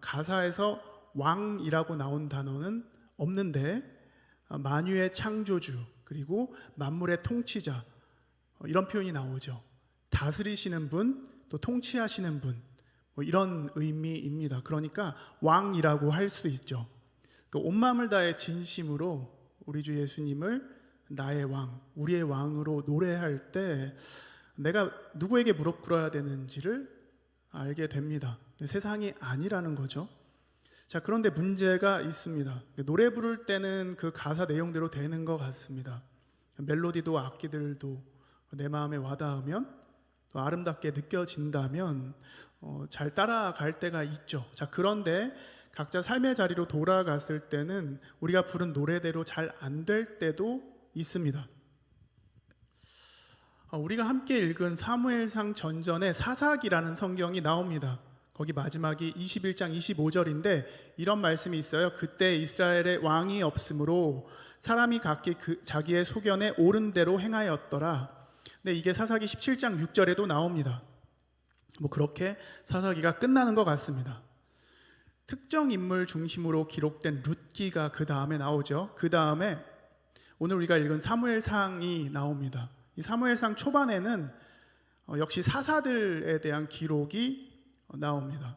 가사에서 왕이라고 나온 단어는 없는데 만유의 창조주 그리고 만물의 통치자 이런 표현이 나오죠. 다스리시는 분, 또 통치하시는 분 이런 의미입니다. 그러니까 왕이라고 할 수 있죠. 온 마음을 다해 진심으로 우리 주 예수님을 나의 왕, 우리의 왕으로 노래할 때 내가 누구에게 무릎 꿇어야 되는지를 알게 됩니다. 세상이 아니라는 거죠. 자, 그런데 문제가 있습니다. 노래 부를 때는 그 가사 내용대로 되는 것 같습니다. 멜로디도 악기들도 내 마음에 와닿으면 또 아름답게 느껴진다면 잘 따라갈 때가 있죠. 자, 그런데 각자 삶의 자리로 돌아갔을 때는 우리가 부른 노래대로 잘 안 될 때도 있습니다. 우리가 함께 읽은 사무엘상 전전에 사사기라는 성경이 나옵니다. 거기 마지막이 21장 25절인데 이런 말씀이 있어요. 그때 이스라엘에 왕이 없으므로 사람이 각기 자기의 소견에 옳은 대로 행하였더라. 근데 이게 사사기 17장 6절에도 나옵니다. 그렇게 사사기가 끝나는 것 같습니다. 특정 인물 중심으로 기록된 룻기가 그 다음에 나오죠. 그 다음에 오늘 우리가 읽은 사무엘상이 나옵니다. 이 사무엘상 초반에는 역시 사사들에 대한 기록이 나옵니다.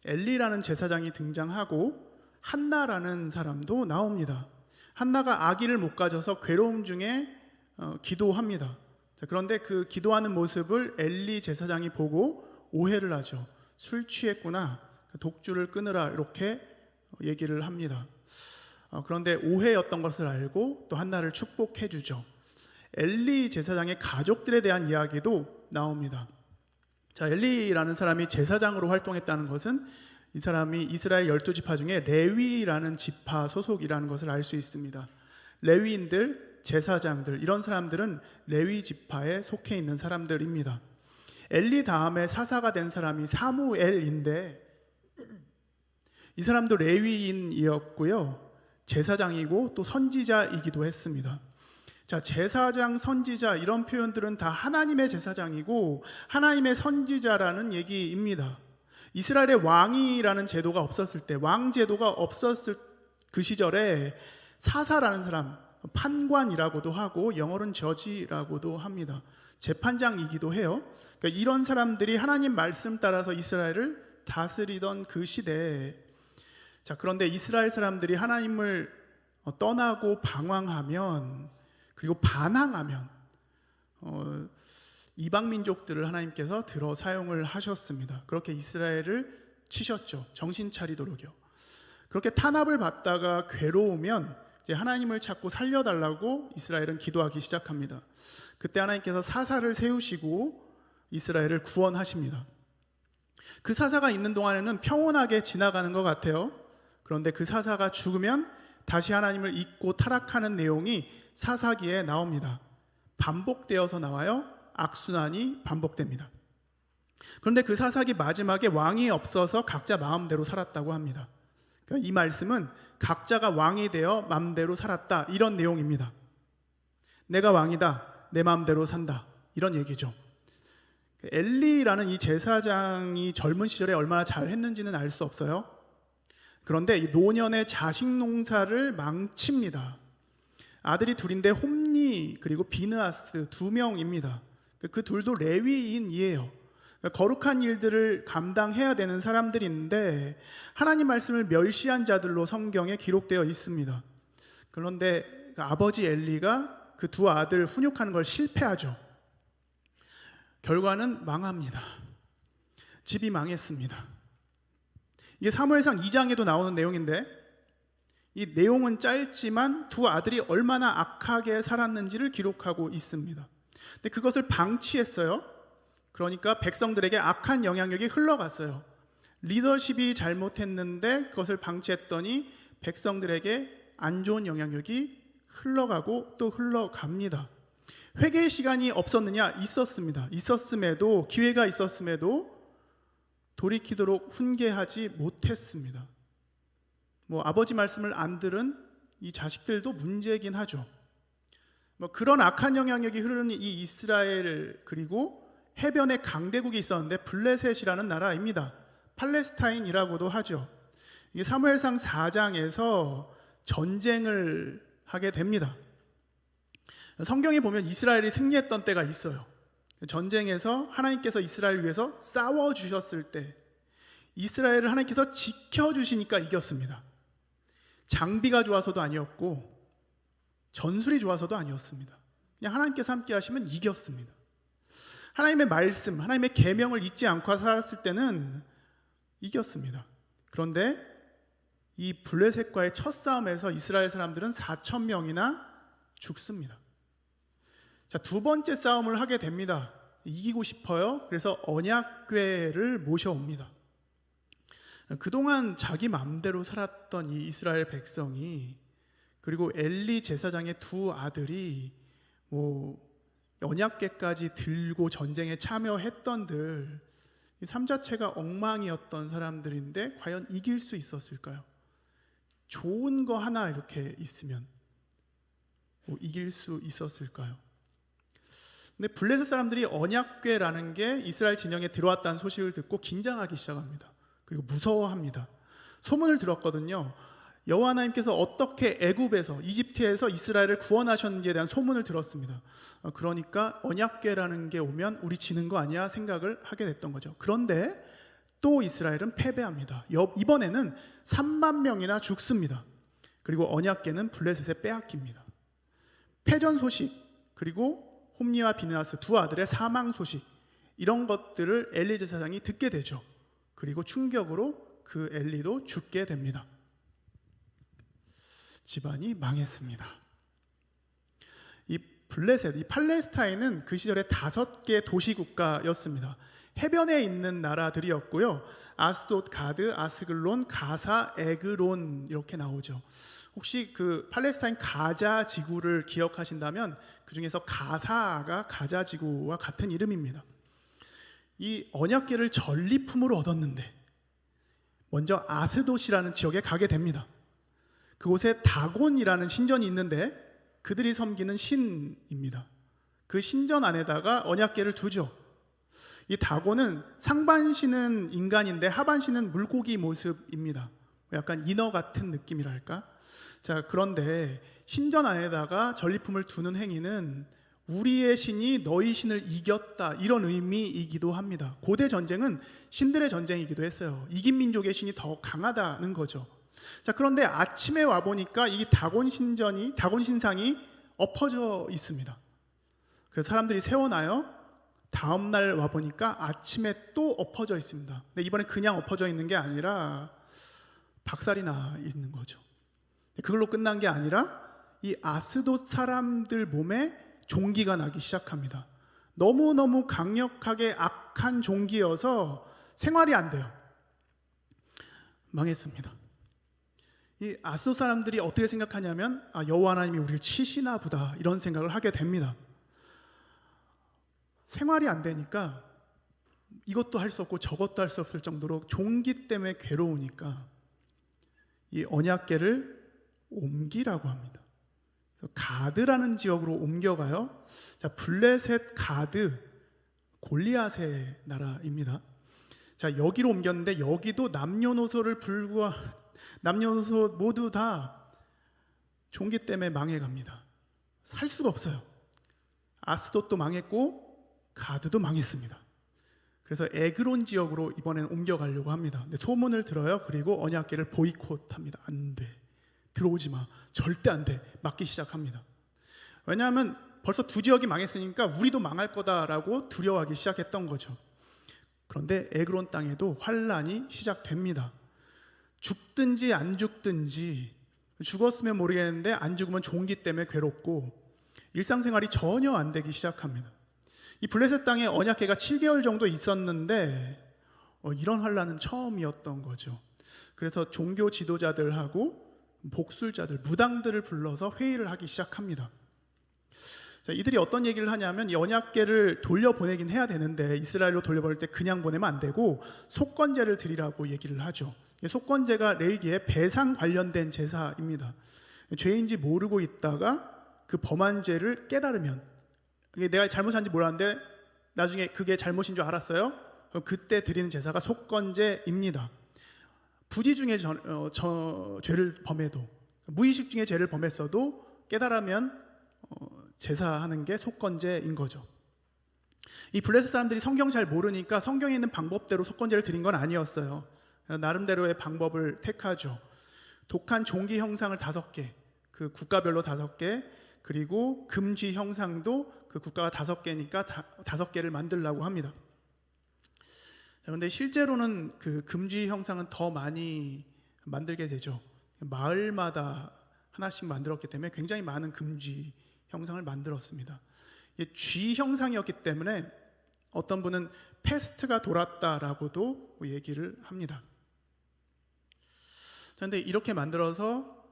엘리라는 제사장이 등장하고 한나라는 사람도 나옵니다. 한나가 아기를 못 가져서 괴로움 중에 기도합니다. 그런데 그 기도하는 모습을 엘리 제사장이 보고 오해를 하죠. 술 취했구나, 독주를 끊으라 이렇게 얘기를 합니다. 그런데 오해였던 것을 알고 또 한나를 축복해 주죠. 엘리 제사장의 가족들에 대한 이야기도 나옵니다. 자, 엘리라는 사람이 제사장으로 활동했다는 것은 이 사람이 이스라엘 12지파 중에 레위라는 지파 소속이라는 것을 알 수 있습니다. 레위인들, 제사장들 이런 사람들은 레위 지파에 속해 있는 사람들입니다. 엘리 다음에 사사가 된 사람이 사무엘인데 이 사람도 레위인이었고요. 제사장이고 또 선지자이기도 했습니다. 자, 제사장, 선지자 이런 표현들은 다 하나님의 제사장이고 하나님의 선지자라는 얘기입니다. 이스라엘의 왕이라는 제도가 없었을 때, 왕 제도가 없었을 그 시절에 사사라는 사람, 판관이라고도 하고 영어로는 저지라고도 합니다. 재판장이기도 해요. 그러니까 이런 사람들이 하나님 말씀 따라서 이스라엘을 다스리던 그 시대에, 자, 그런데 이스라엘 사람들이 하나님을 떠나고 방황하면, 그리고 반항하면 이방 민족들을 하나님께서 들어 사용을 하셨습니다. 그렇게 이스라엘을 치셨죠. 정신 차리도록요. 그렇게 탄압을 받다가 괴로우면 이제 하나님을 찾고 살려달라고 이스라엘은 기도하기 시작합니다. 그때 하나님께서 사사를 세우시고 이스라엘을 구원하십니다. 그 사사가 있는 동안에는 평온하게 지나가는 것 같아요. 그런데 그 사사가 죽으면 다시 하나님을 잊고 타락하는 내용이 사사기에 나옵니다. 반복되어서 나와요. 악순환이 반복됩니다. 그런데 그 사사기 마지막에 왕이 없어서 각자 마음대로 살았다고 합니다. 그러니까 이 말씀은 각자가 왕이 되어 마음대로 살았다, 이런 내용입니다. 내가 왕이다, 내 마음대로 산다, 이런 얘기죠. 엘리라는 이 제사장이 젊은 시절에 얼마나 잘했는지는 알 수 없어요. 그런데 이 노년의 자식 농사를 망칩니다. 아들이 둘인데 홈니 그리고 비느하스 2명입니다. 그 둘도 레위인이에요. 거룩한 일들을 감당해야 되는 사람들인데 하나님 말씀을 멸시한 자들로 성경에 기록되어 있습니다. 그런데 그 아버지 엘리가 그 두 아들 훈육하는 걸 실패하죠. 결과는 망합니다. 집이 망했습니다. 이게 사무엘상 2장에도 나오는 내용인데 이 내용은 짧지만 두 아들이 얼마나 악하게 살았는지를 기록하고 있습니다. 근데 그것을 방치했어요. 그러니까 백성들에게 악한 영향력이 흘러갔어요. 리더십이 잘못했는데 그것을 방치했더니 백성들에게 안 좋은 영향력이 흘러가고 또 흘러갑니다. 회개의 시간이 없었느냐? 있었습니다. 있었음에도, 기회가 있었음에도 돌이키도록 훈계하지 못했습니다. 아버지 말씀을 안 들은 이 자식들도 문제이긴 하죠. 그런 악한 영향력이 흐르는 이 이스라엘, 그리고 해변에 강대국이 있었는데 블레셋이라는 나라입니다. 팔레스타인이라고도 하죠. 이게 사무엘상 4장에서 전쟁을 하게 됩니다. 성경에 보면 이스라엘이 승리했던 때가 있어요. 전쟁에서 하나님께서 이스라엘을 위해서 싸워주셨을 때 이스라엘을 하나님께서 지켜주시니까 이겼습니다. 장비가 좋아서도 아니었고 전술이 좋아서도 아니었습니다. 그냥 하나님께서 함께 하시면 이겼습니다. 하나님의 말씀, 하나님의 계명을 잊지 않고 살았을 때는 이겼습니다. 그런데 이 블레셋과의 첫 싸움에서 이스라엘 사람들은 4,000명이나 죽습니다. 자, 두 번째 싸움을 하게 됩니다. 이기고 싶어요. 그래서 언약궤를 모셔옵니다. 그동안 자기 마음대로 살았던 이 이스라엘 백성이, 그리고 엘리 제사장의 두 아들이 언약궤까지 들고 전쟁에 참여했던들, 이 삶 자체가 엉망이었던 사람들인데 과연 이길 수 있었을까요? 좋은 거 하나 이렇게 있으면 이길 수 있었을까요? 근데 블레셋 사람들이 언약궤라는 게 이스라엘 진영에 들어왔다는 소식을 듣고 긴장하기 시작합니다. 그리고 무서워합니다. 소문을 들었거든요. 여호와 하나님께서 어떻게 애굽에서, 이집트에서 이스라엘을 구원하셨는지에 대한 소문을 들었습니다. 그러니까 언약궤라는 게 오면 우리 지는 거 아니야 생각을 하게 됐던 거죠. 그런데 또 이스라엘은 패배합니다. 이번에는 3만 명이나 죽습니다. 그리고 언약궤는 블레셋에 빼앗깁니다. 패전 소식, 그리고 홈니와 비느하스 두 아들의 사망 소식, 이런 것들을 엘리 제사장이 듣게 되죠. 그리고 충격으로 그 엘리도 죽게 됩니다. 집안이 망했습니다. 이 블레셋, 이 팔레스타인은 그 시절에 5개 도시국가였습니다. 해변에 있는 나라들이었고요. 아스돗, 가드, 아스글론, 가사, 에그론 이렇게 나오죠. 혹시 그 팔레스타인 가자 지구를 기억하신다면 그 중에서 가사가 가자 지구와 같은 이름입니다. 이 언약궤를 전리품으로 얻었는데 먼저 아스돗이라는 지역에 가게 됩니다. 그곳에 다곤이라는 신전이 있는데 그들이 섬기는 신입니다. 그 신전 안에다가 언약궤를 두죠. 이 다곤은 상반신은 인간인데 하반신은 물고기 모습입니다. 약간 인어 같은 느낌이랄까? 자, 그런데 신전 안에다가 전리품을 두는 행위는 우리의 신이 너희 신을 이겼다, 이런 의미이기도 합니다. 고대 전쟁은 신들의 전쟁이기도 했어요. 이긴 민족의 신이 더 강하다는 거죠. 자, 그런데 아침에 와 보니까 이 다곤 신상이 엎어져 있습니다. 그래서 사람들이 세워놔요. 다음 날 와 보니까 아침에 또 엎어져 있습니다. 근데 이번에 그냥 엎어져 있는 게 아니라 박살이 나 있는 거죠. 그걸로 끝난 게 아니라 이 아스돗 사람들 몸에 종기가 나기 시작합니다. 너무너무 강력하게 악한 종기여서 생활이 안 돼요. 망했습니다. 이 아스돗 사람들이 어떻게 생각하냐면 여호와 하나님이 우리를 치시나 보다, 이런 생각을 하게 됩니다. 생활이 안 되니까 이것도 할 수 없고 저것도 할 수 없을 정도로 종기 때문에 괴로우니까 이 언약궤를 옮기라고 합니다. 그래서 가드라는 지역으로 옮겨가요. 자, 블레셋, 가드, 골리앗의 나라입니다. 자, 여기로 옮겼는데 여기도 남녀노소 모두 다 종기 때문에 망해갑니다. 살 수가 없어요. 아스돗도 망했고 가드도 망했습니다. 그래서 에그론 지역으로 이번엔 옮겨가려고 합니다. 근데 소문을 들어요. 그리고 언약궤를 보이콧합니다. 안 돼, 들어오지 마, 절대 안 돼, 막기 시작합니다. 왜냐하면 벌써 두 지역이 망했으니까 우리도 망할 거다라고 두려워하기 시작했던 거죠. 그런데 에그론 땅에도 환란이 시작됩니다. 죽든지 안 죽든지, 죽었으면 모르겠는데 안 죽으면 종기 때문에 괴롭고 일상생활이 전혀 안 되기 시작합니다. 이 블레셋 땅에 언약궤가 7개월 정도 있었는데 이런 환란은 처음이었던 거죠. 그래서 종교 지도자들하고 복술자들, 무당들을 불러서 회의를 하기 시작합니다. 자, 이들이 어떤 얘기를 하냐면 이 언약궤를 돌려보내긴 해야 되는데 이스라엘로 돌려보낼 때 그냥 보내면 안 되고 속건제를 드리라고 얘기를 하죠. 속건제가 레위기에 배상 관련된 제사입니다. 죄인지 모르고 있다가 그 범한 죄를 깨달으면, 이게 내가 잘못한지 몰랐는데 나중에 그게 잘못인 줄 알았어요. 그럼 그때 드리는 제사가 속건제입니다. 부지 중에 죄를 범해도, 무의식 중에 죄를 범했어도 깨달으면 제사하는 게 속건제인 거죠. 이 블레셋 사람들이 성경 잘 모르니까 성경에 있는 방법대로 속건제를 드린 건 아니었어요. 나름대로의 방법을 택하죠. 독한 종기 형상을 5개, 그 국가별로 5개, 그리고 금쥐 형상도 그 국가가 5개니까 5개를 만들려고 합니다. 그런데 실제로는 그 금쥐 형상은 더 많이 만들게 되죠. 마을마다 하나씩 만들었기 때문에 굉장히 많은 금쥐 형상을 만들었습니다. 이게 쥐 형상이었기 때문에 어떤 분은 패스트가 돌았다라고도 얘기를 합니다. 그런데 이렇게 만들어서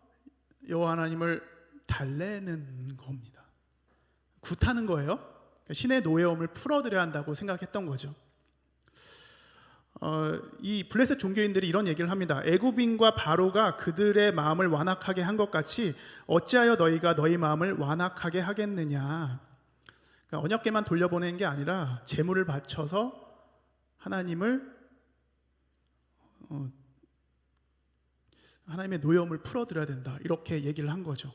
여호와 하나님을 달래는 겁니다. 굿하는 거예요. 신의 노여움을 풀어드려야 한다고 생각했던 거죠. 이 블레셋 종교인들이 이런 얘기를 합니다. 애굽인과 바로가 그들의 마음을 완악하게 한 것 같이 어찌하여 너희가 너희 마음을 완악하게 하겠느냐. 그러니까 언약궤만 돌려보내는 게 아니라 제물을 바쳐서 하나님의 노여움을 풀어드려야 된다, 이렇게 얘기를 한 거죠.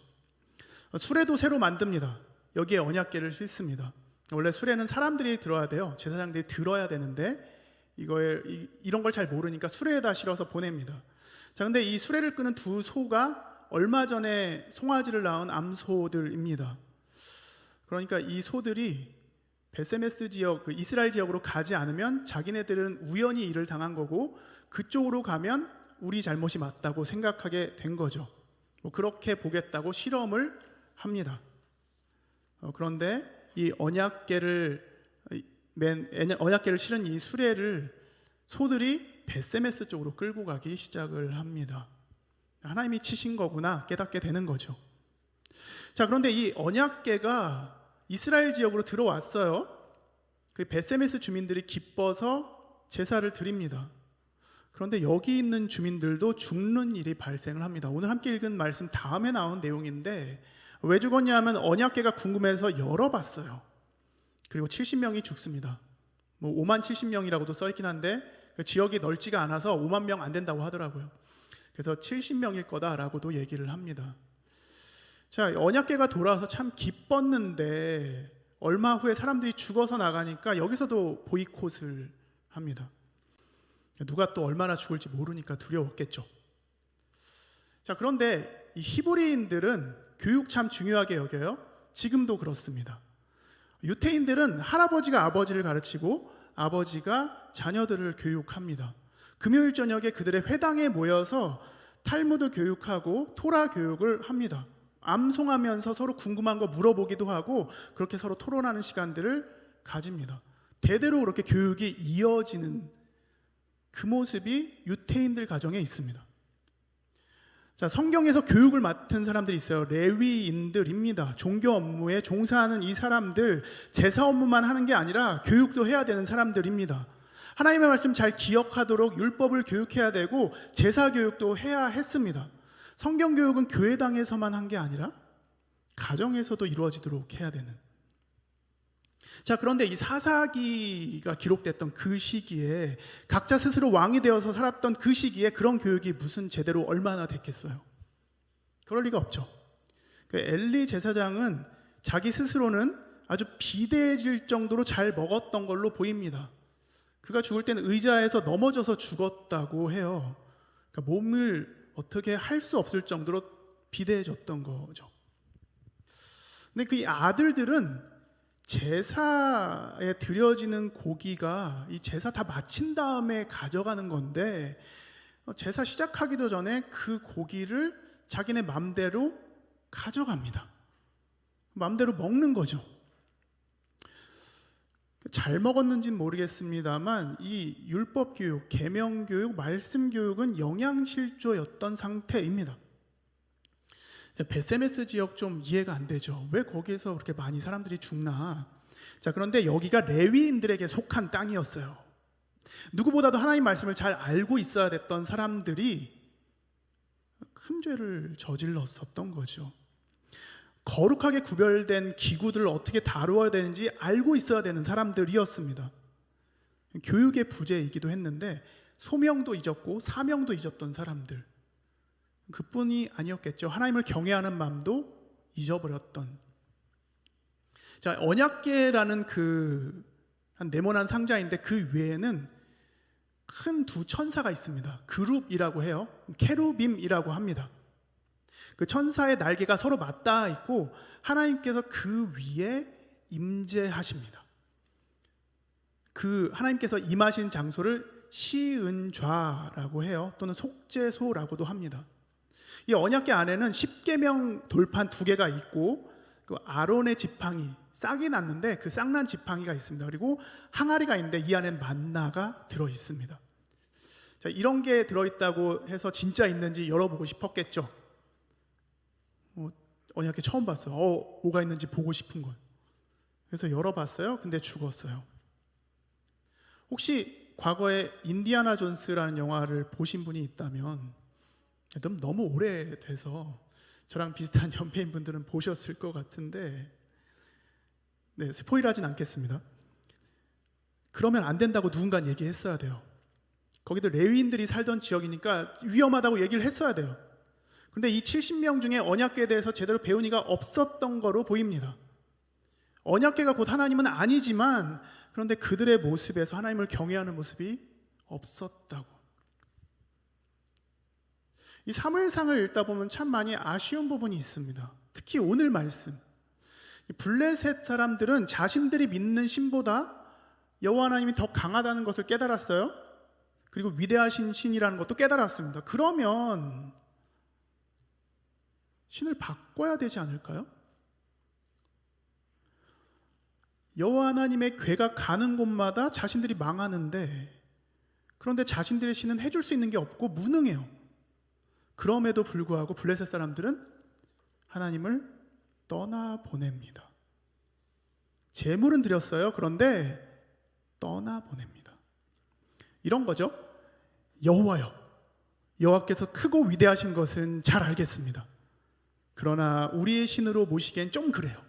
수레도 새로 만듭니다. 여기에 언약궤를 싣습니다. 원래 수레는 사람들이 들어야 돼요. 제사장들이 들어야 되는데 이런 걸 잘 모르니까 수레에다 실어서 보냅니다. 자, 근데 이 수레를 끄는 두 소가 얼마 전에 송아지를 낳은 암소들입니다. 그러니까 이 소들이 베세메스 지역, 그 이스라엘 지역으로 가지 않으면 자기네들은 우연히 일을 당한 거고 그쪽으로 가면 우리 잘못이 맞다고 생각하게 된 거죠. 그렇게 보겠다고 실험을 합니다. 그런데 이 언약궤를 실은 이 수레를 소들이 베세메스 쪽으로 끌고 가기 시작을 합니다. 하나님이 치신 거구나 깨닫게 되는 거죠. 자, 그런데 이 언약궤가 이스라엘 지역으로 들어왔어요. 그 베세메스 주민들이 기뻐서 제사를 드립니다. 그런데 여기 있는 주민들도 죽는 일이 발생을 합니다. 오늘 함께 읽은 말씀 다음에 나온 내용인데 왜 죽었냐 하면 언약궤가 궁금해서 열어봤어요. 그리고 70명이 죽습니다. 5만 70명이라고도 써있긴 한데 그 지역이 넓지가 않아서 5만 명 안 된다고 하더라고요. 그래서 70명일 거다라고도 얘기를 합니다. 자, 언약궤가 돌아와서 참 기뻤는데 얼마 후에 사람들이 죽어서 나가니까 여기서도 보이콧을 합니다. 누가 또 얼마나 죽을지 모르니까 두려웠겠죠. 자, 그런데 이 히브리인들은 교육 참 중요하게 여겨요. 지금도 그렇습니다. 유태인들은 할아버지가 아버지를 가르치고 아버지가 자녀들을 교육합니다. 금요일 저녁에 그들의 회당에 모여서 탈무드 교육하고 토라 교육을 합니다. 암송하면서 서로 궁금한 거 물어보기도 하고 그렇게 서로 토론하는 시간들을 가집니다. 대대로 그렇게 교육이 이어지는 그 모습이 유태인들 가정에 있습니다. 자, 성경에서 교육을 맡은 사람들이 있어요. 레위인들입니다. 종교 업무에 종사하는 이 사람들, 제사 업무만 하는 게 아니라 교육도 해야 되는 사람들입니다. 하나님의 말씀 잘 기억하도록 율법을 교육해야 되고 제사 교육도 해야 했습니다. 성경 교육은 교회당에서만 한 게 아니라 가정에서도 이루어지도록 해야 되는. 자, 그런데 이 사사기가 기록됐던 그 시기에 각자 스스로 왕이 되어서 살았던 그 시기에 그런 교육이 무슨 제대로 얼마나 됐겠어요? 그럴 리가 없죠. 그 엘리 제사장은 자기 스스로는 아주 비대해질 정도로 잘 먹었던 걸로 보입니다. 그가 죽을 때는 의자에서 넘어져서 죽었다고 해요. 그러니까 몸을 어떻게 할 수 없을 정도로 비대해졌던 거죠. 근데 그 아들들은 제사에 드려지는 고기가 이 제사 다 마친 다음에 가져가는 건데 제사 시작하기도 전에 그 고기를 자기네 맘대로 가져갑니다. 맘대로 먹는 거죠. 잘 먹었는지는 모르겠습니다만 이 율법 교육, 계명 교육, 말씀 교육은 영양실조였던 상태입니다. 베세메스 지역 좀 이해가 안 되죠. 왜 거기에서 그렇게 많이 사람들이 죽나? 자, 그런데 여기가 레위인들에게 속한 땅이었어요. 누구보다도 하나님 말씀을 잘 알고 있어야 됐던 사람들이 큰 죄를 저질렀었던 거죠. 거룩하게 구별된 기구들을 어떻게 다루어야 되는지 알고 있어야 되는 사람들이었습니다. 교육의 부재이기도 했는데 소명도 잊었고 사명도 잊었던 사람들, 그뿐이 아니었겠죠. 하나님을 경외하는 마음도 잊어버렸던. 자, 언약궤라는 그 한 네모난 상자인데 그 외에는 큰 두 천사가 있습니다. 그룹이라고 해요. 케루빔이라고 합니다. 그 천사의 날개가 서로 맞닿아 있고 하나님께서 그 위에 임재하십니다. 그 하나님께서 임하신 장소를 시은좌라고 해요. 또는 속죄소라고도 합니다. 이 언약궤 안에는 십계명 돌판 2개가 있고 그 아론의 지팡이 싹이 났는데 그 싹난 지팡이가 있습니다. 그리고 항아리가 있는데 이 안에 만나가 들어 있습니다. 자, 이런 게 들어 있다고 해서 진짜 있는지 열어보고 싶었겠죠. 언약궤 처음 봤어요. 뭐가 있는지 보고 싶은 거예요. 그래서 열어봤어요. 근데 죽었어요. 혹시 과거에 인디아나 존스라는 영화를 보신 분이 있다면 너무 오래돼서 저랑 비슷한 연배인 분들은 보셨을 것 같은데, 네, 스포일하진 않겠습니다. 그러면 안 된다고 누군가 얘기했어야 돼요. 거기도 레위인들이 살던 지역이니까 위험하다고 얘기를 했어야 돼요. 그런데 이 70명 중에 언약궤에 대해서 제대로 배운 이가 없었던 거로 보입니다. 언약궤가 곧 하나님은 아니지만 그런데 그들의 모습에서 하나님을 경외하는 모습이 없었다고. 이 사무엘상을 읽다 보면 참 많이 아쉬운 부분이 있습니다. 특히 오늘 말씀, 블레셋 사람들은 자신들이 믿는 신보다 여호와 하나님이 더 강하다는 것을 깨달았어요. 그리고 위대하신 신이라는 것도 깨달았습니다. 그러면 신을 바꿔야 되지 않을까요? 여호와 하나님의 궤가 가는 곳마다 자신들이 망하는데, 그런데 자신들의 신은 해줄 수 있는 게 없고 무능해요. 그럼에도 불구하고 블레셋 사람들은 하나님을 떠나보냅니다. 제물은 드렸어요. 그런데 떠나보냅니다. 이런 거죠. 여호와여, 여호와께서 크고 위대하신 것은 잘 알겠습니다. 그러나 우리의 신으로 모시기엔 좀 그래요.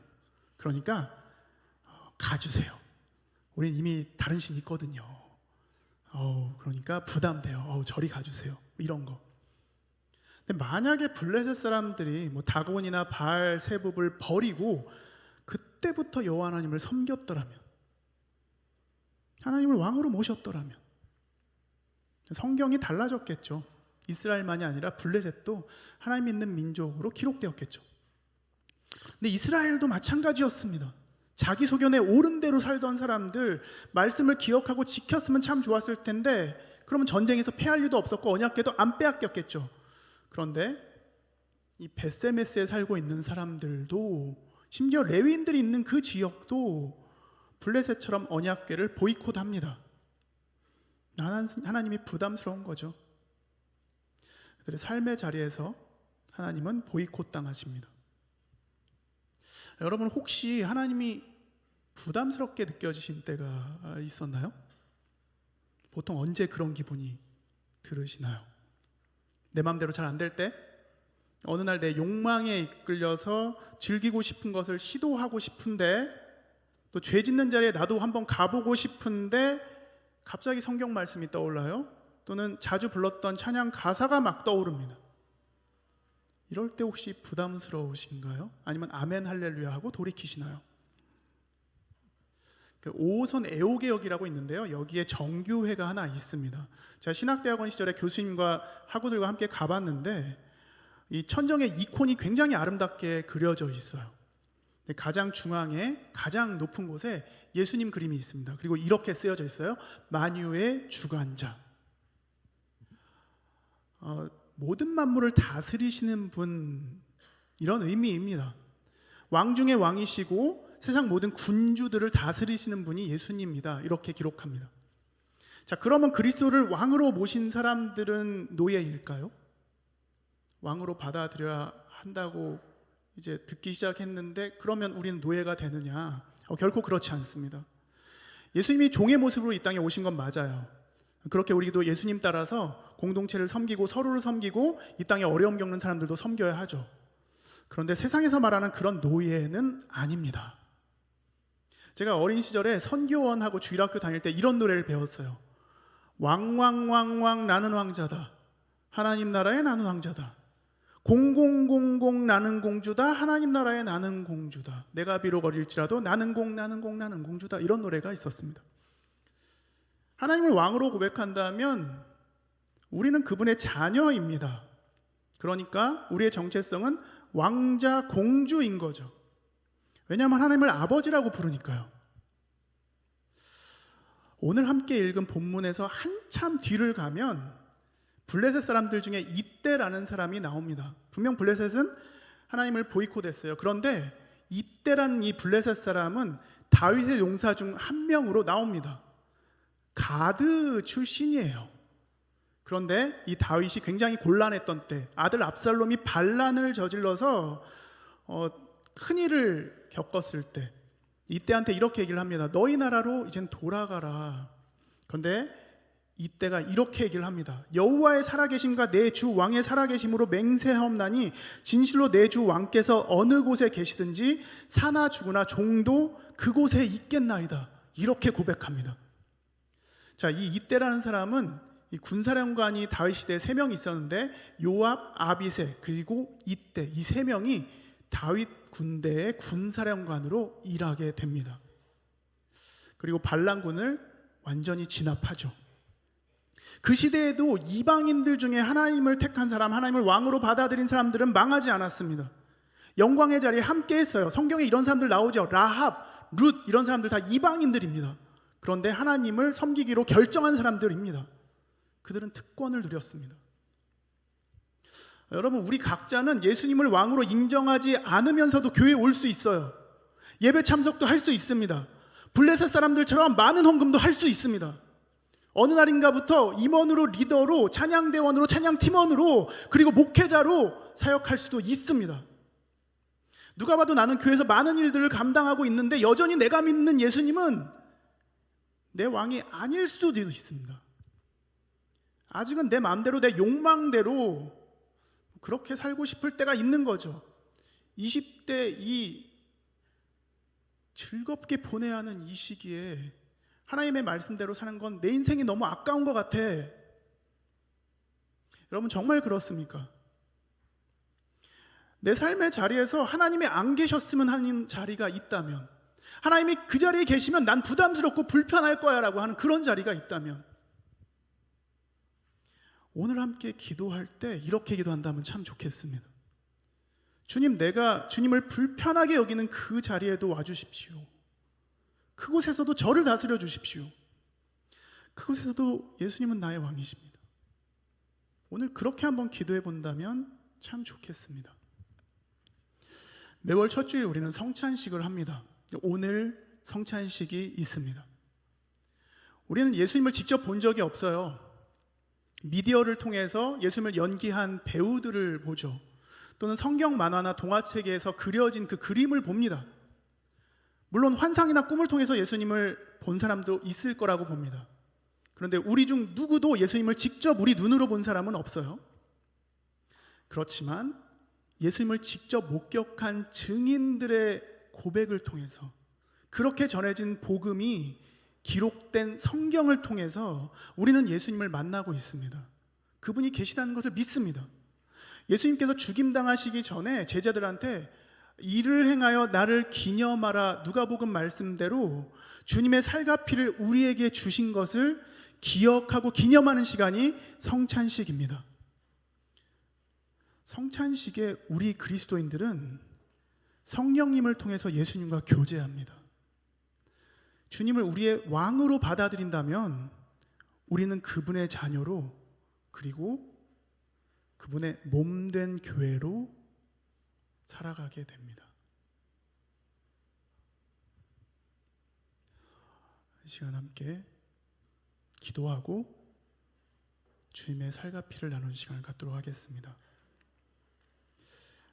그러니까 가주세요. 우린 이미 다른 신 있거든요. 그러니까 부담돼요. 저리 가주세요. 이런 거. 근데 만약에 블레셋 사람들이 다곤이나 바알, 세붑을 버리고 그때부터 여호와 하나님을 섬겼더라면, 하나님을 왕으로 모셨더라면 성경이 달라졌겠죠. 이스라엘만이 아니라 블레셋도 하나님 믿는 민족으로 기록되었겠죠. 근데 이스라엘도 마찬가지였습니다. 자기 소견에 옳은 대로 살던 사람들, 말씀을 기억하고 지켰으면 참 좋았을 텐데 그러면 전쟁에서 패할 일도 없었고 언약궤도 안 빼앗겼겠죠. 그런데 이 베세메스에 살고 있는 사람들도, 심지어 레위인들이 있는 그 지역도 블레셋처럼 언약궤를 보이콧합니다. 하나님이 부담스러운 거죠. 그들의 삶의 자리에서 하나님은 보이콧 당하십니다. 여러분 혹시 하나님이 부담스럽게 느껴지신 때가 있었나요? 보통 언제 그런 기분이 들으시나요? 내 마음대로 잘 안 될 때? 어느 날 내 욕망에 이끌려서 즐기고 싶은 것을 시도하고 싶은데, 또 죄 짓는 자리에 나도 한번 가보고 싶은데 갑자기 성경 말씀이 떠올라요? 또는 자주 불렀던 찬양 가사가 막 떠오릅니다. 이럴 때 혹시 부담스러우신가요? 아니면 아멘 할렐루야 하고 돌이키시나요? 5호선 애호개역이라고 있는데요, 여기에 정규회가 하나 있습니다. 제가 신학대학원 시절에 교수님과 학우들과 함께 가봤는데 이 천정의 이콘이 굉장히 아름답게 그려져 있어요. 가장 중앙에 가장 높은 곳에 예수님 그림이 있습니다. 그리고 이렇게 쓰여져 있어요. 만유의 주관자. 모든 만물을 다스리시는 분, 이런 의미입니다. 왕 중의 왕이시고 세상 모든 군주들을 다스리시는 분이 예수님입니다. 이렇게 기록합니다. 자, 그러면 그리스도를 왕으로 모신 사람들은 노예일까요? 왕으로 받아들여야 한다고 이제 듣기 시작했는데 그러면 우리는 노예가 되느냐? 결코 그렇지 않습니다. 예수님이 종의 모습으로 이 땅에 오신 건 맞아요. 그렇게 우리도 예수님 따라서 공동체를 섬기고 서로를 섬기고 이 땅에 어려움 겪는 사람들도 섬겨야 하죠. 그런데 세상에서 말하는 그런 노예는 아닙니다. 제가 어린 시절에 선교원하고 주일학교 다닐 때 이런 노래를 배웠어요. 왕왕왕왕 나는 왕자다. 하나님 나라에 나는 왕자다. 공공공공 나는 공주다. 하나님 나라에 나는 공주다. 내가 비록 어릴지라도 나는 공주다. 이런 노래가 있었습니다. 하나님을 왕으로 고백한다면 우리는 그분의 자녀입니다. 그러니까 우리의 정체성은 왕자 공주인 거죠. 왜냐하면 하나님을 아버지라고 부르니까요. 오늘 함께 읽은 본문에서 한참 뒤를 가면 블레셋 사람들 중에 이때라는 사람이 나옵니다. 분명 블레셋은 하나님을 보이콧했어요. 그런데 이때란 이 블레셋 사람은 다윗의 용사 중 한 명으로 나옵니다. 가드 출신이에요. 그런데 이 다윗이 굉장히 곤란했던 때 아들 압살롬이 반란을 저질러서 큰일을 겪었을 때 이때한테 이렇게 얘기를 합니다. 너희 나라로 이젠 돌아가라. 그런데 이때가 이렇게 얘기를 합니다. 여호와의 살아계심과 내 주 왕의 살아계심으로 맹세하옵나니 진실로 내 주 왕께서 어느 곳에 계시든지 사나 죽으나 종도 그곳에 있겠나이다. 이렇게 고백합니다. 자, 이 이때라는 사람은 이 군사령관이 다윗 시대에 3명이 있었는데 요압, 아비새 그리고 이때 이 3명이 다윗 군대의 군사령관으로 일하게 됩니다. 그리고 반란군을 완전히 진압하죠. 그 시대에도 이방인들 중에 하나님을 택한 사람, 하나님을 왕으로 받아들인 사람들은 망하지 않았습니다. 영광의 자리에 함께 했어요. 성경에 이런 사람들 나오죠. 라합, 룻 이런 사람들 다 이방인들입니다. 그런데 하나님을 섬기기로 결정한 사람들입니다. 그들은 특권을 누렸습니다. 여러분, 우리 각자는 예수님을 왕으로 인정하지 않으면서도 교회에 올 수 있어요. 예배 참석도 할 수 있습니다. 블레셋 사람들처럼 많은 헌금도 할 수 있습니다. 어느 날인가부터 임원으로, 리더로, 찬양대원으로, 찬양팀원으로, 그리고 목회자로 사역할 수도 있습니다. 누가 봐도 나는 교회에서 많은 일들을 감당하고 있는데 여전히 내가 믿는 예수님은 내 왕이 아닐 수도 있습니다. 아직은 내 마음대로, 내 욕망대로 그렇게 살고 싶을 때가 있는 거죠. 20대 이 즐겁게 보내야 하는 이 시기에 하나님의 말씀대로 사는 건 내 인생이 너무 아까운 것 같아. 여러분, 정말 그렇습니까? 내 삶의 자리에서 하나님이 안 계셨으면 하는 자리가 있다면, 하나님이 그 자리에 계시면 난 부담스럽고 불편할 거야 라고 하는 그런 자리가 있다면, 오늘 함께 기도할 때 이렇게 기도한다면 참 좋겠습니다. 주님, 내가 주님을 불편하게 여기는 그 자리에도 와주십시오. 그곳에서도 저를 다스려 주십시오. 그곳에서도 예수님은 나의 왕이십니다. 오늘 그렇게 한번 기도해 본다면 참 좋겠습니다. 매월 첫 주일 우리는 성찬식을 합니다. 오늘 성찬식이 있습니다. 우리는 예수님을 직접 본 적이 없어요. 미디어를 통해서 예수님을 연기한 배우들을 보죠. 또는 성경 만화나 동화책에서 그려진 그 그림을 봅니다. 물론 환상이나 꿈을 통해서 예수님을 본 사람도 있을 거라고 봅니다. 그런데 우리 중 누구도 예수님을 직접 우리 눈으로 본 사람은 없어요. 그렇지만 예수님을 직접 목격한 증인들의 고백을 통해서, 그렇게 전해진 복음이 기록된 성경을 통해서 우리는 예수님을 만나고 있습니다. 그분이 계시다는 것을 믿습니다. 예수님께서 죽임당하시기 전에 제자들한테 이를 행하여 나를 기념하라, 누가복음 말씀대로 주님의 살과 피를 우리에게 주신 것을 기억하고 기념하는 시간이 성찬식입니다. 성찬식에 우리 그리스도인들은 성령님을 통해서 예수님과 교제합니다. 주님을 우리의 왕으로 받아들인다면 우리는 그분의 자녀로, 그리고 그분의 몸된 교회로 살아가게 됩니다. 이 시간 함께 기도하고 주님의 살과 피를 나누는 시간을 갖도록 하겠습니다.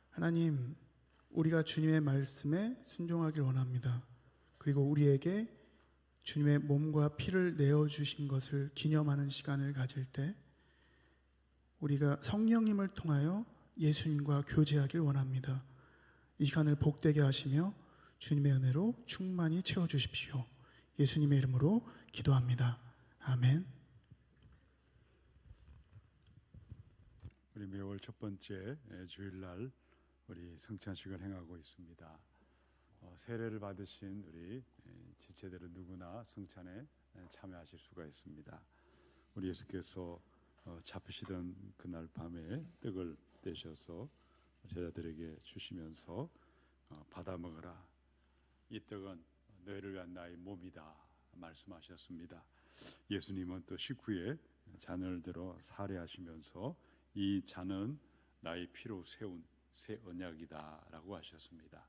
하나님, 우리가 주님의 말씀에 순종하길 원합니다. 그리고 우리에게 주님의 몸과 피를 내어주신 것을 기념하는 시간을 가질 때 우리가 성령님을 통하여 예수님과 교제하길 원합니다. 이 시간을 복되게 하시며 주님의 은혜로 충만히 채워주십시오. 예수님의 이름으로 기도합니다. 아멘. 우리 매월 첫 번째 주일날 우리 성찬식을 행하고 있습니다. 세례를 받으신 우리 지체들은 누구나 성찬에 참여하실 수가 있습니다. 우리 예수께서 잡히시던 그날 밤에 떡을 떼셔서 제자들에게 주시면서 받아 먹으라, 이 떡은 너희를 위한 나의 몸이다 말씀하셨습니다. 예수님은 또 식후에 잔을 들어 사례하시면서 이 잔은 나의 피로 세운 새 언약이다 라고 하셨습니다.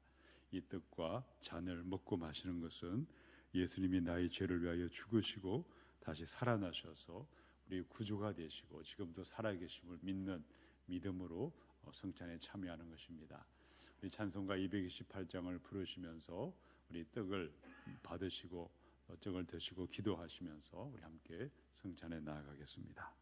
이 떡과 잔을 먹고 마시는 것은 예수님이 나의 죄를 위하여 죽으시고 다시 살아나셔서 우리 구주가 되시고 지금도 살아계심을 믿는 믿음으로 성찬에 참여하는 것입니다. 우리 찬송가 228장을 부르시면서 우리 떡을 받으시고 떡을 드시고 기도하시면서 우리 함께 성찬에 나아가겠습니다.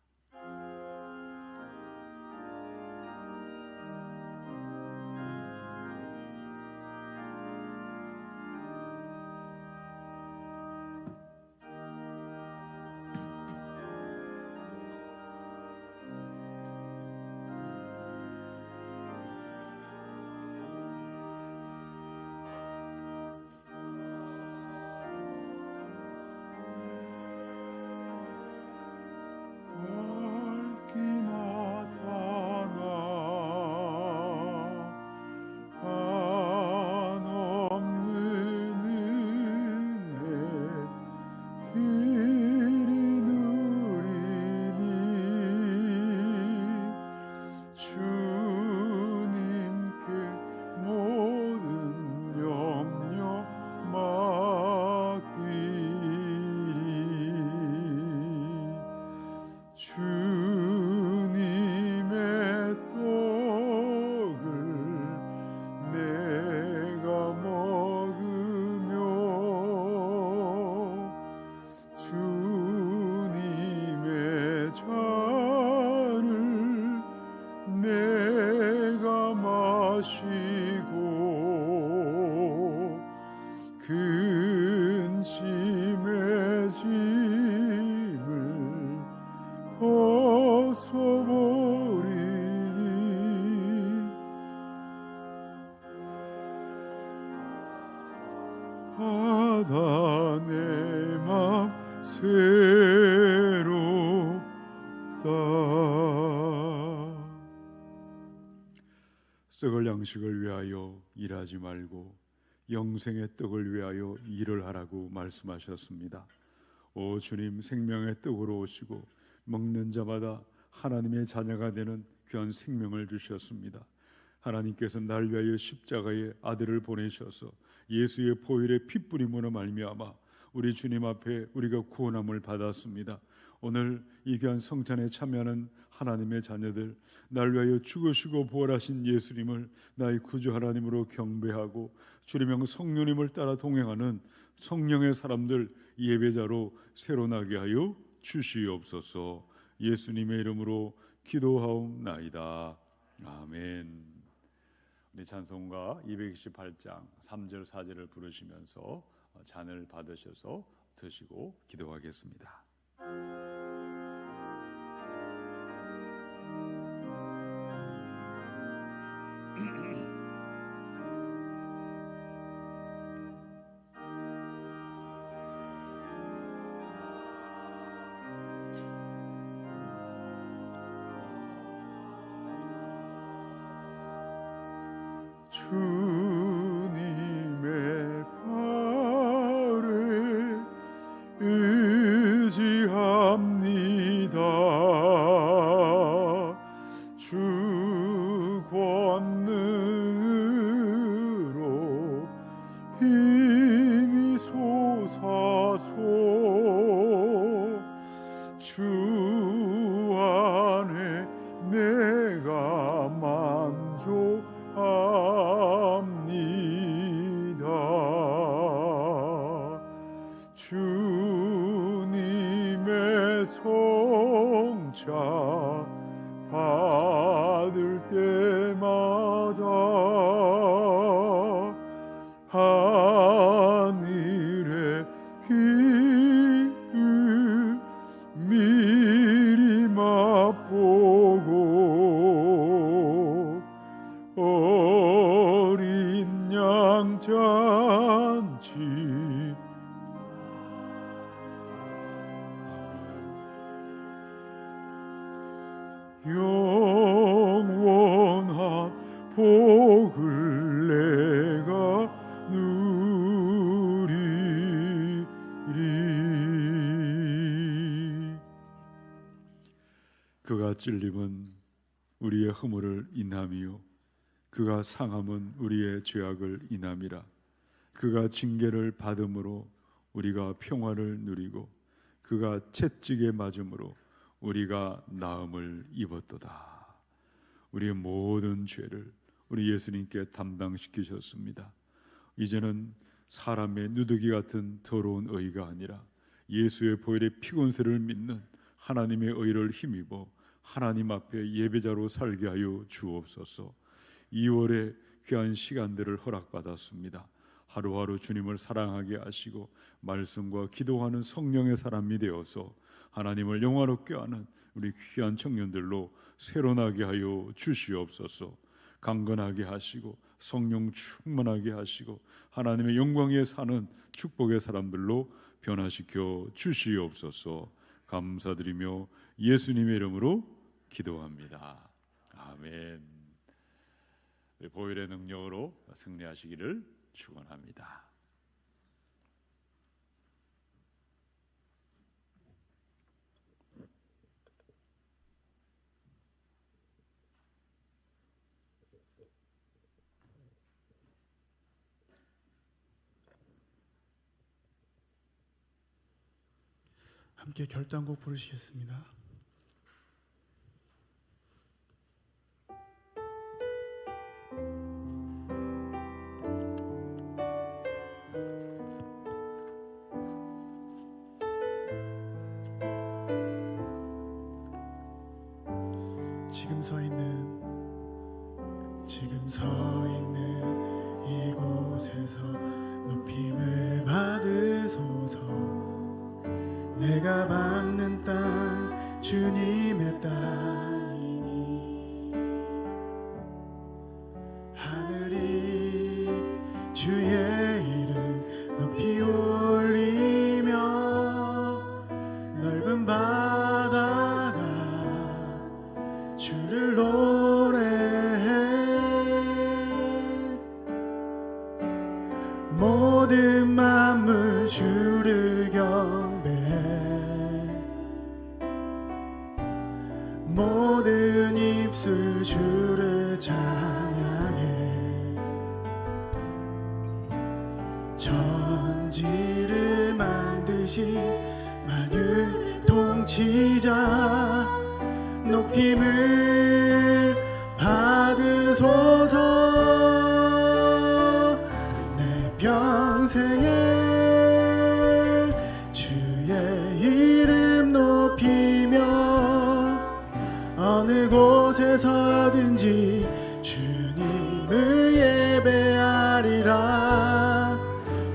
근심의 짐을 벗어버리니 바다 내 맘 새롭다. 썩을 양식을 위하여 일하지 말고 영생의 떡을 위하여 일을 하라고 말씀하셨습니다. 오 주님, 생명의 떡으로 오시고 먹는 자마다 하나님의 자녀가 되는 귀한 생명을 주셨습니다. 하나님께서 날 위하여 십자가에 아들을 보내셔서 예수의 보혈의 피 뿌림으로 말미암아 우리 주님 앞에 우리가 구원함을 받았습니다. 오늘 이 귀한 성찬에 참여하는 하나님의 자녀들, 날 위하여 죽으시고 부활하신 예수님을 나의 구주 하나님으로 경배하고 주님의 성령님을 따라 동행하는 성령의 사람들 예배자로 새로 나게 하여 주시옵소서. 예수님의 이름으로 기도하옵나이다. 아멘. 우리 찬송가 228장 3절 4절을 부르시면서 잔을 받으셔서 드시고 기도하겠습니다. 주님의 발에 의지합니다. 주 권능으로 힘이 솟아서 주 안에 내가 만족합니다. 주님의 성차 받을 때마다 하늘의 기쁨 미리 맛보고 어린 양 잔치 영원한 복을 내가 누리리. 그가 찔림은 우리의 허물을 인함이요 그가 상함은 우리의 죄악을 인함이라. 그가 징계를 받음으로 우리가 평화를 누리고 그가 채찍에 맞음으로 우리가 나음을 입었도다. 우리의 모든 죄를 우리 예수님께 담당시키셨습니다. 이제는 사람의 누더기 같은 더러운 의가 아니라 예수의 보혈의 피곤세를 믿는 하나님의 의를 힘입어 하나님 앞에 예배자로 살게 하여 주옵소서. 2월의 귀한 시간들을 허락받았습니다. 하루하루 주님을 사랑하게 하시고 말씀과 기도하는 성령의 사람이 되어서 하나님을 영화롭게 하는 우리 귀한 청년들로 새로나게 하여 주시옵소서. 강건하게 하시고 성령 충만하게 하시고 하나님의 영광 위에 사는 축복의 사람들로 변화시켜 주시옵소서. 감사드리며 예수님의 이름으로 기도합니다. 아멘. 보혈의 능력으로 승리하시기를 축원합니다. 함께 결단곡 부르시겠습니다. 지금 서 있는 이곳에서 높임을 받으소서. 내가 밟는 땅 주님의 땅이니 하늘이 주의 이름 높이 올리며 넓은 바다가 주를 모든 만물 주를 경배해 모든 입술 주를 찬양해 천지를 만드신 만유의 통치자 높임을 받으소서. 내 평생에 주의 이름 높이며 어느 곳에서든지 주님을 예배하리라.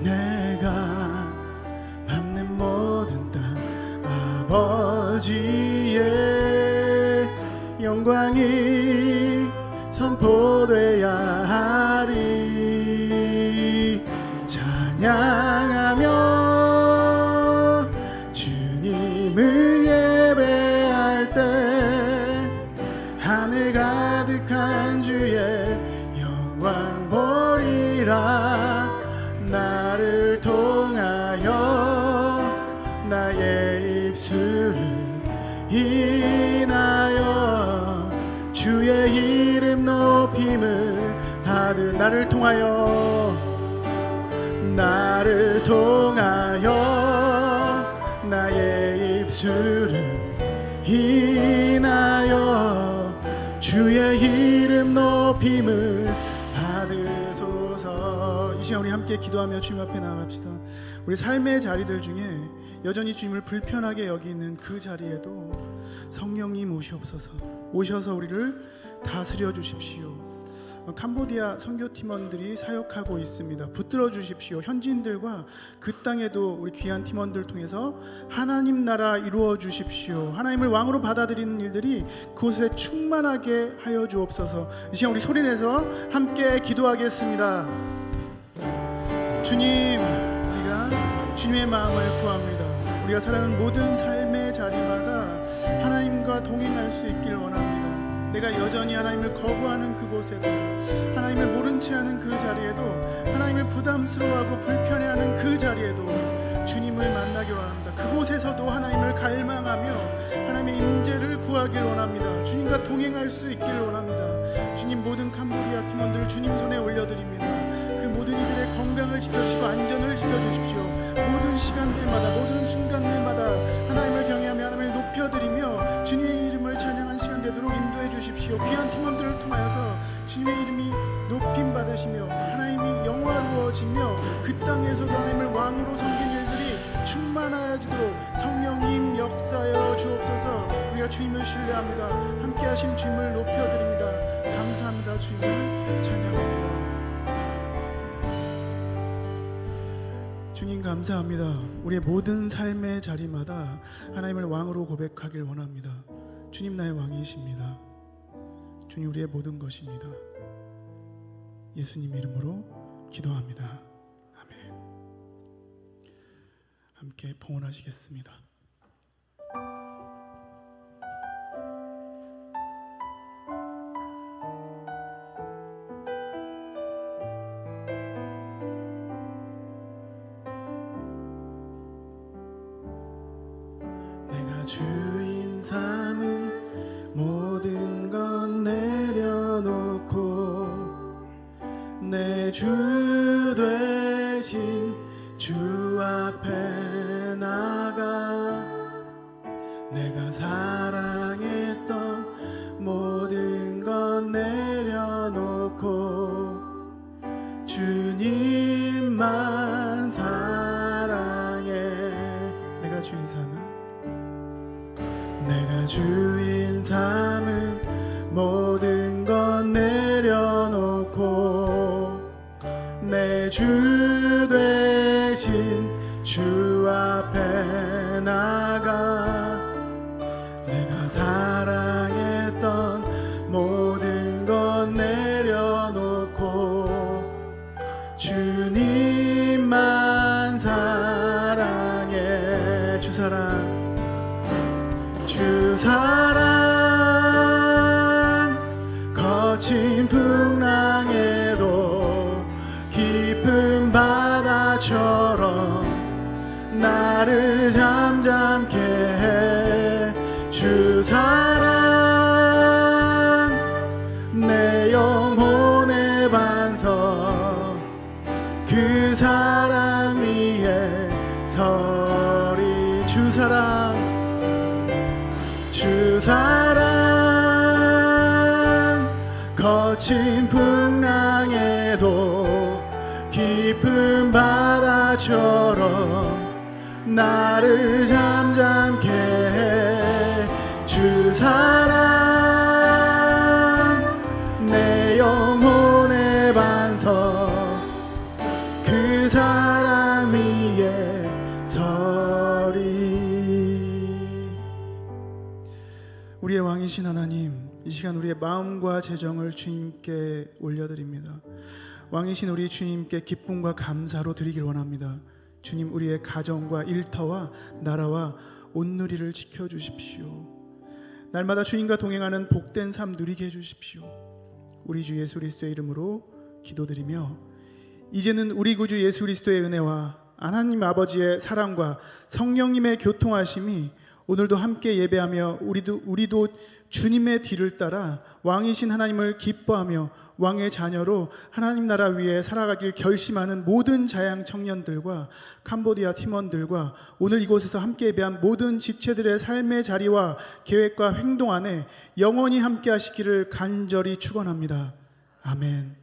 내가 밟는 모든 땅 아버지의 영광이 선포돼야 하리. 찬양하며 주님을 예배할 때 하늘 가득한 주의 영광 보리라. 나를 통하여 나의 입술을 인하여 주의 이름 높임을 받은. 나를 통하여 나의 입술을 인하여 주의 이름 높임을 받으소서. 이 시간 우리 함께 기도하며 주님 앞에 나아갑시다. 우리 삶의 자리들 중에 여전히 주님을 불편하게 여기는 그 자리에도 성령님 오셔서 우리를 다스려 주십시오. 캄보디아 선교팀원들이 사역하고 있습니다. 붙들어 주십시오. 현지인들과 그 땅에도 우리 귀한 팀원들 통해서 하나님 나라 이루어 주십시오. 하나님을 왕으로 받아들이는 일들이 그곳에 충만하게 하여 주옵소서. 이 시간 우리 소리내서 함께 기도하겠습니다. 주님, 우리가 주님의 마음을 구합니다. 우리가 살아가는 모든 삶의 자리마다 하나님과 동행할 수 있길 원합니다. 내가 여전히 하나님을 거부하는 그곳에도, 하나님을 모른 채 하는 그 자리에도, 하나님을 부담스러워하고 불편해하는 그 자리에도 주님을 만나기 원합니다. 그곳에서도 하나님을 갈망하며 하나님의 임재를 구하길 원합니다. 주님과 동행할 수 있길 원합니다. 주님, 모든 캄보디아 팀원들을 주님 손에 올려드립니다. 그 모든 이들의 건강을 지켜주시고 안전을 지켜주십시오. 모든 시간들마다, 모든 순간들마다 하나님을 경외하며 하나님을 높여드리며 주님의 이름을 찬양한 시간 되도록 인도해 주십시오. 귀한 팀원들을 통하여서 주님의 이름이 높임 받으시며 하나님이 영화로워지며 그 땅에서도 하나님을 왕으로 섬긴 일들이 충만하여지도록 성령님 역사여 주옵소서. 우리가 주님을 신뢰합니다. 함께하신 주님을 높여드립니다. 감사합니다. 주님을 찬양합니다. 주님 감사합니다. 우리의 모든 삶의 자리마다 하나님을 왕으로 고백하길 원합니다. 주님 나의 왕이십니다. 주님 우리의 모든 것입니다. 예수님 이름으로 기도합니다. 아멘. 함께 봉헌하시겠습니다. 주인 삼은 모든 건 내려놓고 내 주 되신 주 앞에 나가 내가 사랑했던 모든 건 내려놓고 주님만 사랑해. 내가 주인 삼은 모든 건 내려놓고 내 주 되신 주 앞에 나가 내가 사랑했던 모든 건 내려놓고 주님만 사랑해. 주 사랑 거친 풍랑에도 깊은 바다처럼 나를 잠잠케 해. 주 사랑 내 영혼의 반석 그 사랑 위에 서리. 주 사랑 사랑 주 사랑 거친 풍랑에도 깊은 바다처럼 나를 잠잠케 해. 주 사랑 내 영혼의 반석 그 사랑 위에 서리. 우리의 왕이신 하나님, 이 시간 우리의 마음과 재정을 주님께 올려드립니다. 왕이신 우리 주님께 기쁨과 감사로 드리길 원합니다. 주님, 우리의 가정과 일터와 나라와 온누리를 지켜주십시오. 날마다 주님과 동행하는 복된 삶 누리게 해주십시오. 우리 주 예수 그리스도의 이름으로 기도드리며, 이제는 우리 구주 예수 그리스도의 은혜와 하나님 아버지의 사랑과 성령님의 교통하심이 오늘도 함께 예배하며 우리도 주님의 뒤를 따라 왕이신 하나님을 기뻐하며 왕의 자녀로 하나님 나라 위에 살아가길 결심하는 모든 자양 청년들과 캄보디아 팀원들과 오늘 이곳에서 함께 예배한 모든 집체들의 삶의 자리와 계획과 행동 안에 영원히 함께 하시기를 간절히 축원합니다. 아멘.